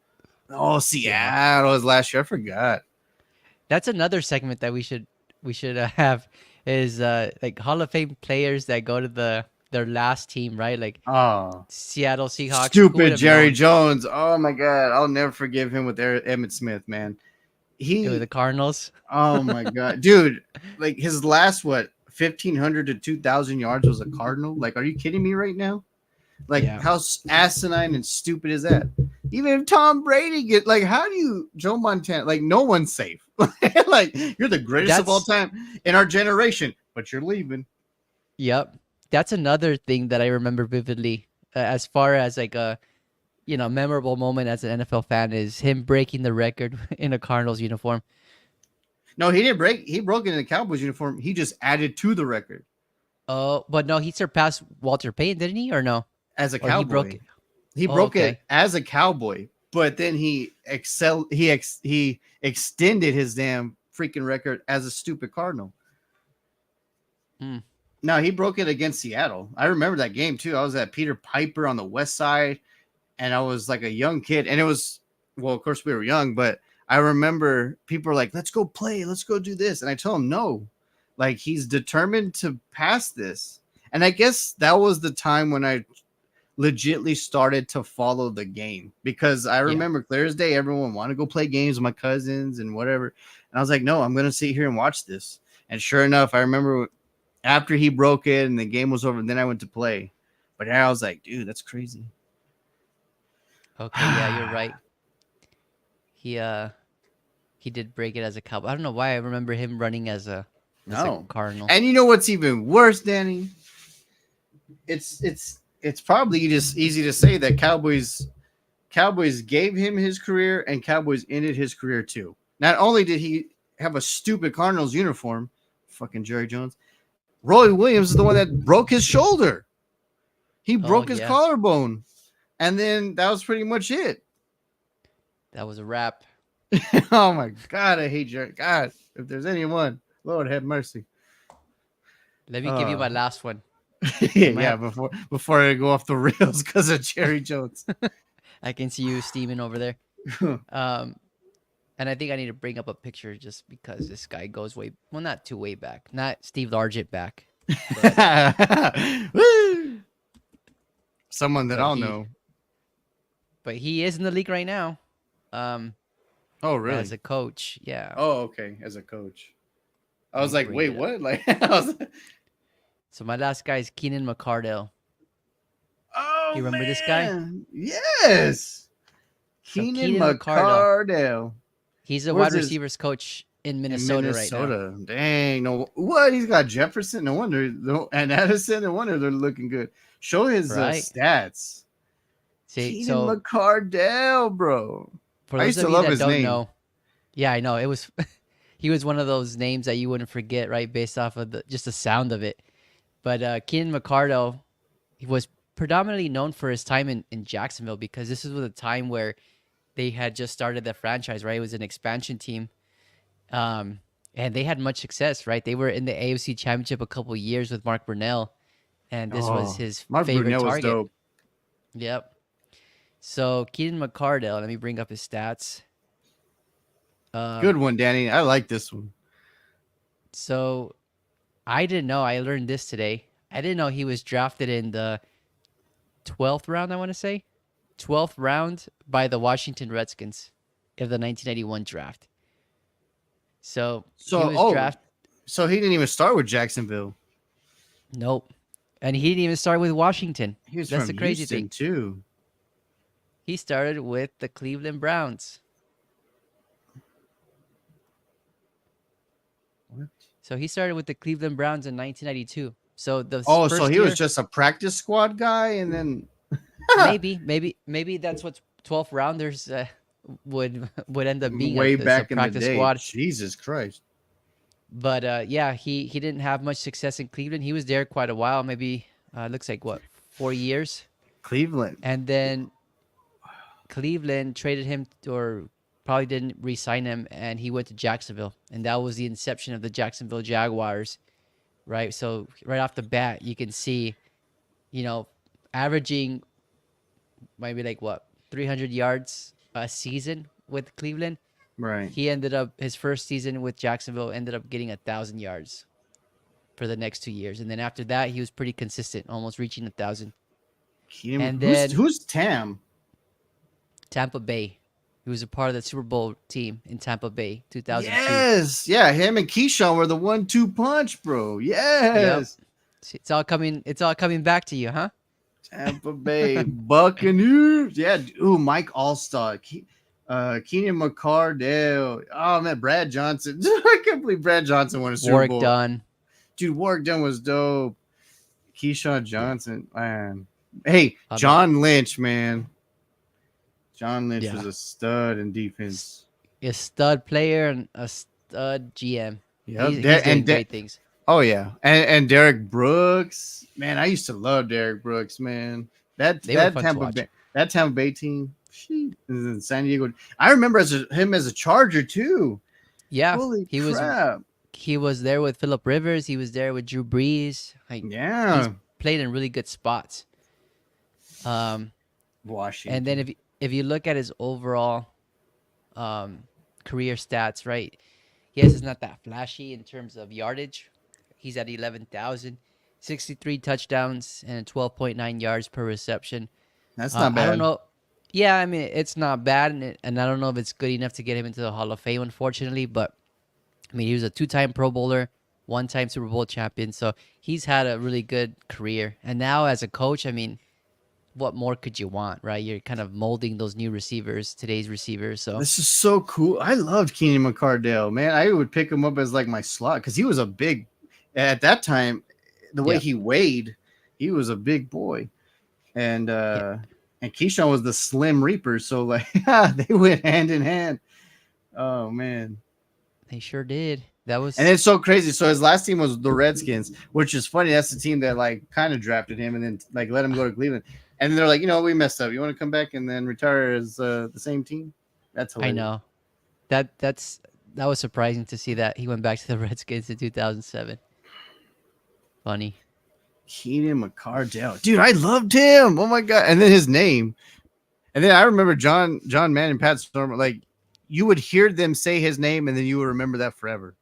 Oh, Yeah. Seattle was last year. I forgot. That's another segment that we should have is like Hall of Fame players that go to their last team, right? Like Oh, Seattle Seahawks. Who would stupid have Jerry known? Jones. Oh my god, I'll never forgive him with Emmett Smith, man. It was He the Cardinals. Oh my god, dude! Like his last 1,500 to 2,000 yards was a Cardinal. Like, are you kidding me right now? Like, Yeah. how asinine and stupid is that? Even if Tom Brady how do you Joe Montana? Like, no one's safe. Like, you're the greatest of all That's time in our generation, but you're leaving. Yep. That's another thing that I remember vividly as far as like a memorable moment as an NFL fan is him breaking the record in a Cardinals uniform. No, he didn't break. He broke it in the Cowboys uniform. He just added to the record Oh, but no, he surpassed Walter Payton, didn't he? Or no? as a Or he broke Cowboy. it. He Oh, broke it okay. as a Cowboy, but then he extended his damn freaking record as a stupid Cardinal. Hmm. No, he broke it against Seattle. I remember that game too. I was at Peter Piper on the West Side, and I was like a young kid, and it was well, of course we were young, but I remember people were like, "Let's go play, let's go do this," and I told him no, like he's determined to pass this, and I guess that was the time when I legitly started to follow the game because I Yeah. remember clear as day, everyone wanted to go play games with my cousins and whatever, and I was like, "No, I'm gonna sit here and watch this," and sure enough, I remember after he broke it and the game was over, and then I went to play. But I was like, dude, that's crazy. Okay. Yeah, you're right. He uh he did break it as a Cowboy. I don't know why I remember him running as a No. Cardinal. And you know what's even worse, Danny? It's probably just easy to say that Cowboys gave him his career and Cowboys ended his career too. Not only did he have a stupid Cardinals uniform, fucking Jerry Jones, Roy Williams is the one that broke his shoulder. He Oh broke his yeah, collarbone. And then that was pretty much it. that was a wrap. Oh my God, I hate Jerry. God, if there's anyone, Lord have mercy. Let me give you Uh, my last one. You might yeah, have. before I go off the rails because of Jerry Jones. I can see you steaming over there. Um, and I think I need to bring up a picture just because this guy goes way, well, not too way back, not Steve Largent back, but Someone that but I'll he know. but he is in the league right now, um, Oh, as really? a coach. Yeah, Oh, okay. As a coach, I let was me like, bring wait, it up. what? Like, I was, So my last guy is Keenan McCardell. oh You remember this guy? man, yes, So Keenan Keenan McCardell, McCardell. he's a Where's wide his receivers coach in in Minnesota right now. Minnesota? Dang, no, what? He's got Jefferson. No wonder, and Addison. No wonder they're looking good. Show his Right? stats. See, Keenan so McCardell, bro. for I those used to of you love that his don't name. know, yeah, I know it was. He was one of those names that you wouldn't forget, right? Based off of just the sound of it. But Keenan McCardell, he was predominantly known for his time in Jacksonville because this was a time where they had just started the franchise, right? It was an expansion team, um, and they had much success, right? They were in the AFC Championship a couple years with Mark Brunell, and this was Oh, his Mark favorite Brunell was target. dope. Yep. So Keenan McCardell, let me bring up his stats. Good Um, one, Danny. I like this one. so I didn't know. I learned this today. I didn't know he was drafted in the 12th round, I want to say. 12th round by the Washington Redskins of the 1991 draft. So he So, was oh, drafted. so he didn't even start with Jacksonville. Nope. And he didn't even start with Washington. He was That's from the crazy thing. Houston too. He started with the Cleveland Browns. What? So he started with the Cleveland Browns in 1992. So the Oh, so first he was year, just a practice squad guy, and then maybe that's what 12th rounders would end up being way as a back in the practice day. squad. Jesus Christ. But yeah, he didn't have much success in Cleveland. He was there quite a while, maybe looks like what 4 years, Cleveland. and then Cleveland traded him or probably didn't re-sign him, and he went to Jacksonville, and that was the inception of the Jacksonville Jaguars, right? So right off the bat, you can see, you know, averaging maybe like what 300 yards a season with Cleveland. Right. He ended up his first season with Jacksonville ended up getting 1,000 yards for the next 2 years, and then after that he was pretty consistent, almost reaching 1,000. Keenan, And then who's Tam? Tampa Bay, he was a part of the Super Bowl team in Tampa Bay, 2002. Yes. Yeah, him and Keyshawn were the 1-2 punch, bro. Yep, Yes. it's all coming. It's all coming back to you, huh? Tampa Bay Buccaneers. Yeah. Ooh, Mike Allstott. Keenan McCardell. Oh man, Brad Johnson. I can't believe Brad Johnson won a Super Warwick Bowl. Dunn. Dude, Warwick Dunn was dope. Keyshawn Yeah, Johnson, man. Hey, I mean, John Lynch, man. John Lynch was yeah, a stud in S- defense. a stud player and a stud GM. Yep. He's doing great things. Oh yeah, and Derek Brooks, man. I used to love Derek Brooks, man. That They were that fun to Tampa watch. Bay. That Tampa Bay team, in San Diego. I remember him as a Charger too. Yeah, Holy he was crap! he was there with Philip Rivers. He was there with Drew Brees. Like he's Yeah, played in really good spots. Um, and then Washington. if you look at his overall um, career stats, right? Yes, it's not that flashy in terms of yardage. He's at 11,000, 63 touchdowns, and 12.9 yards per reception. That's not I don't bad. know. Yeah, I mean, it's not bad, and I don't know if it's good enough to get him into the Hall of Fame, unfortunately. But I mean, he was a two-time Pro Bowler, one-time Super Bowl champion, so he's had a really good career. And now, as a coach, I mean, what more could you want, right? You're kind of molding those new receivers, today's receivers. So This is so cool. I loved Keenan McCardell, man. I would pick him up as like my slot because he was a big at that time. The way yeah, he weighed, he was a big boy, and yeah, uh and Keyshawn was the Slim Reaper. So like they went hand in hand. Oh man. they sure did. That And was it's so crazy. So his last team was the Redskins, which is funny. That's the team that like kind of drafted him and then like let him go to Cleveland. And they're like, we messed up. You want to come back and then retire as the same team? That's I hilarious. know that was surprising to see that he went back to the Redskins in 2007. Funny. Keenan McCardell, dude, I loved him. Oh my god! And then his name, and then I remember John Mann and Pat Storm. Like you would hear them say his name, and then you would remember that forever.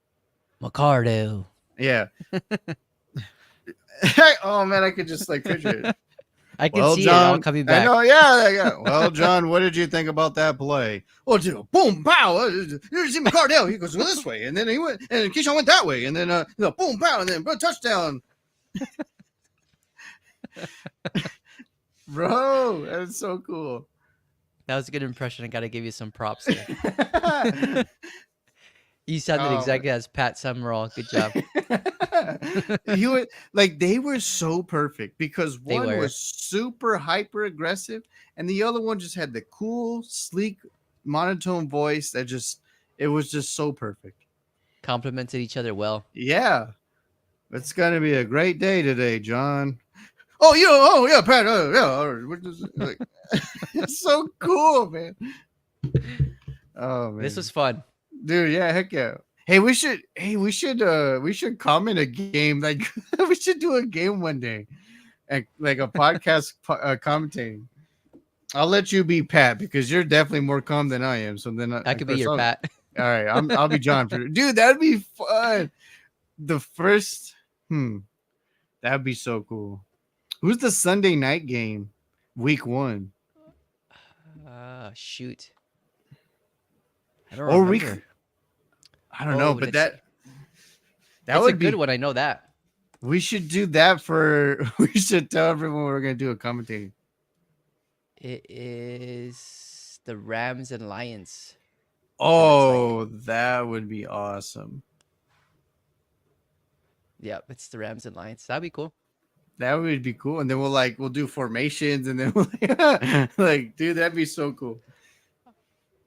McCardell. Yeah. Oh man, I could just like picture it. I can Well, see it all John, coming I back. know, yeah, yeah. Well, John, what did you think about that play? Oh, dude, boom, pow. Here's Jimmy Cardell. He goes this way, and then he went, and Keyshawn went that way, and then boom, pow, and then touchdown, bro. That's so cool. That was a good impression. I got to give you some props there. Oh, You sounded man. exactly as Pat Summerall. Good job. You would like they were so perfect because They one were was super hyper aggressive and the other one just had the cool, sleek, monotone voice that just it was just so perfect. complemented each other well. Yeah, it's gonna be a great day today, John. Oh yeah, Pat. Yeah, like, it's so cool, man. Oh This was man, fun. dude, yeah, heck yeah. We should comment a game. Like we should do a game one day, like a podcast commentating. I'll let you be Pat because you're definitely more calm than I am. So then, That of could be course, your Pat. all right. I'll be John for dude. That'd be fun. The first, that'd be so cool. Who's the Sunday night game? Week 1, Shoot. I don't or remember. I don't know, Oh, but let's see. that It's a would good be. one. I know that. We should do that for. We should tell everyone we're gonna do a commentating. It is the Rams and Lions Sunday night game. Oh, that would be awesome. Yep, it's the Rams and Lions. That'd be cool. That would be cool. And then we'll do formations and then like, dude, that'd be so cool.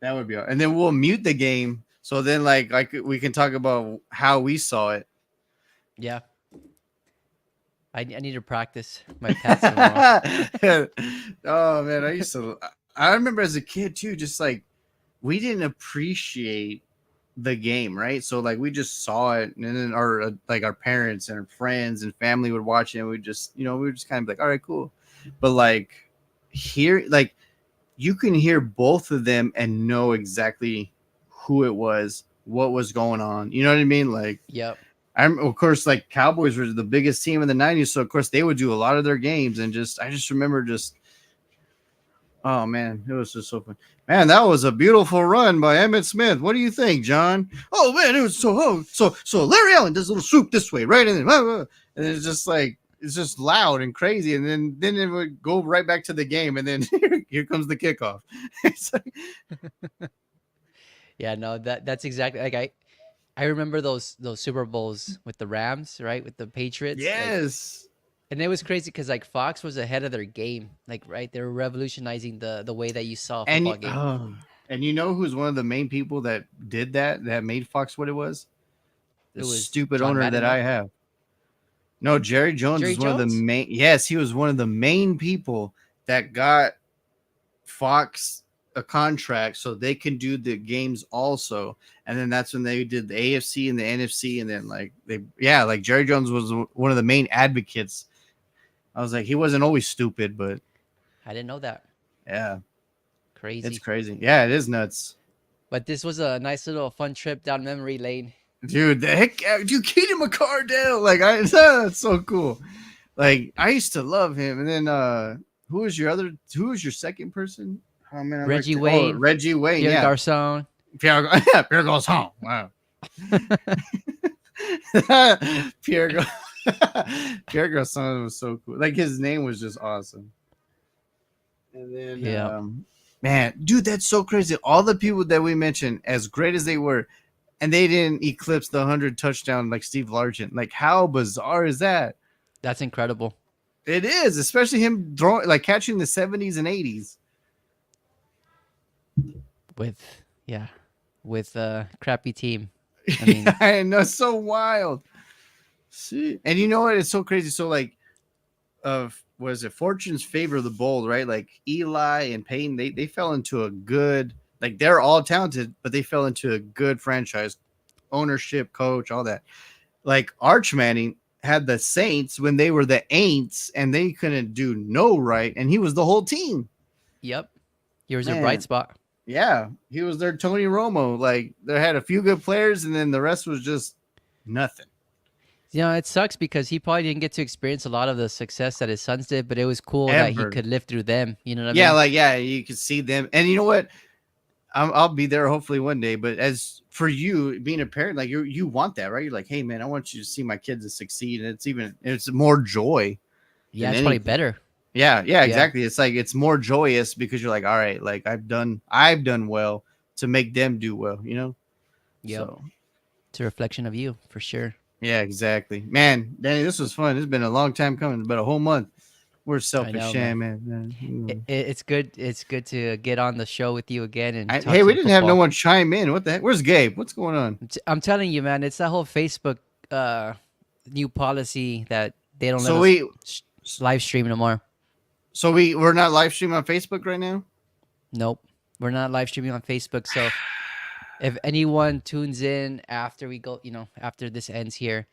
That would be and then we'll mute the game. So then like we can talk about how we saw it. Yeah. I need to practice my Pat Summerall. Oh man, I remember as a kid too, just like we didn't appreciate the game, right? So like we just saw it, and then our parents and our friends and family would watch it, and we were just kind of like, all right, cool. But like here, like you can hear both of them and know exactly who it was, what was going on. You know what I mean? Like Yep. I'm of course like Cowboys were the biggest team in the '90s, so of course they would do a lot of their games, and I just remember just oh man, it was just so fun. Man, that was a beautiful run by Emmett Smith. What do you think, John? Oh man, it was so Larry Allen does a little swoop this way, right? And then and it's just like it's just loud and crazy, and then it would go right back to the game, and then here comes the kickoff. It's like, Yeah, no, that's exactly like I remember those Super Bowls with the Rams, right? With the Patriots. Like yes. and it was crazy because like Fox was ahead of their game. Like, right? They were revolutionizing the way that you saw a football game. And you know who's one of the main people that did that made Fox what it was? The It was stupid John owner Madden, that no? I have. No, Jerry Jones Jerry is one of the Jones? main. Yes, he was one of the main people that got Fox a contract so they can do the games also. And then that's when they did the AFC and the NFC. And then like Jerry Jones was one of the main advocates. I was like, he wasn't always stupid, but I didn't know that. yeah, it's Crazy. crazy. Yeah, it is nuts. But this was a nice little fun trip down memory lane. Dude, the heck, dude, Keenan McCardell, like that's so cool. Like I used to love him, and then who was your second person? Oh man, Reggie Wayne, Reggie Wayne, Pierre yeah, Garcon. Pierre goes home. Wow, Pierre goes. Pierre Garcon was so cool. Like his name was just awesome. And then, Yeah, man, dude, that's so crazy. All the people that we mentioned, as great as they were, and they didn't eclipse the 100 touchdown like Steve Largent. Like, how bizarre is that? that's incredible. It is, especially him throwing, like catching the 70s and 80s. With yeah, with a crappy team. I mean, Yeah, I know, so wild. See, and you know what? It's so crazy. So like, was it Fortune's favor of the bold, right? Like Eli and Peyton, they fell into a good, like they're all talented, but they fell into a good franchise ownership, coach, all that. Like Arch Manning had the Saints when they were the Aints, and they couldn't do no right, and he was the whole team. yep. Here's a Man, bright spot. yeah, he was their Tony Romo. Like they had a few good players, and then the rest was just nothing. You know, it sucks because he probably didn't get to experience a lot of the success that his sons did, but it was cool that he Ever. could live through them. You know what I Yeah, mean? like yeah, you could see them, and you know what? I'll be there hopefully one day. But as for you being a parent, like you want that, right? You're like, hey man, I want you to see my kids to succeed, and it's more joy Yeah, than it's probably anything. better. Yeah, Yeah. exactly. It's like it's more joyous because you're like, all right, like I've done well to make them do well, you know. Yep. So It's a reflection of you for sure. yeah, exactly, man. Danny, this was fun. It's been a long time coming, about a whole month. We're I selfish, know, yeah, man. man. It's good. It's good to get on the show with you again and talk Hey, we some didn't have no football. one chime in. What the heck? Where's Gabe? What's going on? I'm telling you, man, it's that whole Facebook new policy that they don't let So us we sh- live stream no more. we're not live streaming on Facebook right now. Nope, we're not live streaming on Facebook. So if anyone tunes in after we go, after this ends here,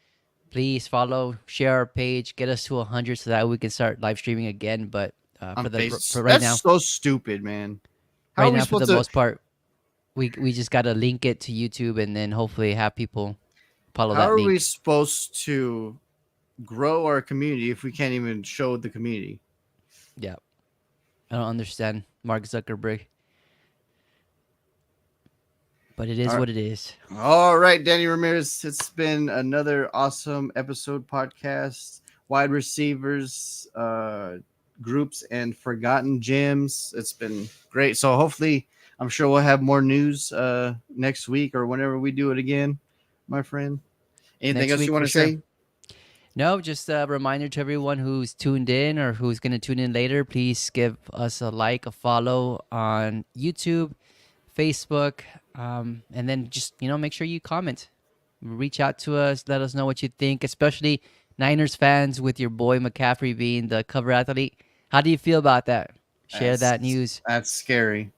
please follow, share our page, get us to 100 so that we can start live streaming again. But On for face. right That's now, so stupid, man. How are we for the supposed to? most part, we just gotta link it to YouTube and then hopefully have people follow How that are we link. supposed to grow our community if we can't even show the community? Yeah, I don't understand Mark Zuckerberg, but it is All right, what it is. all right, Danny Ramirez. It's been another awesome episode podcast. Wide receivers, groups, and forgotten gems. It's been great. So hopefully, I'm sure we'll have more news next week or whenever we do it again, my friend. Anything Next else you week want for to sure. say? No, just a reminder to everyone who's tuned in or who's going to tune in later. Please give us a like, a follow on YouTube, Facebook, and then just make sure you comment, reach out to us, let us know what you think, especially Niners fans with your boy McCaffrey being the cover athlete. How do you feel about that? Share that news. That's scary.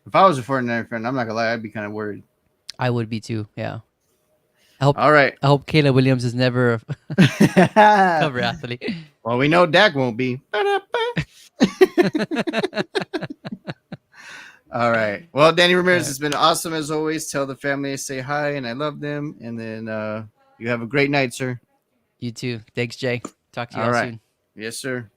If I was a 49er fan, I'm not gonna lie, I'd be kind of worried. I would be too. Yeah. I hope All right. I hope Caleb Williams is never a cover athlete. Well, we know Dak won't be. All right. Well, Danny Ramirez, Uh, has been awesome as always. Tell the family I say hi and I love them. And then you have a great night, sir. you too. Thanks, Jay. Talk to All y'all right. soon. Yes, sir.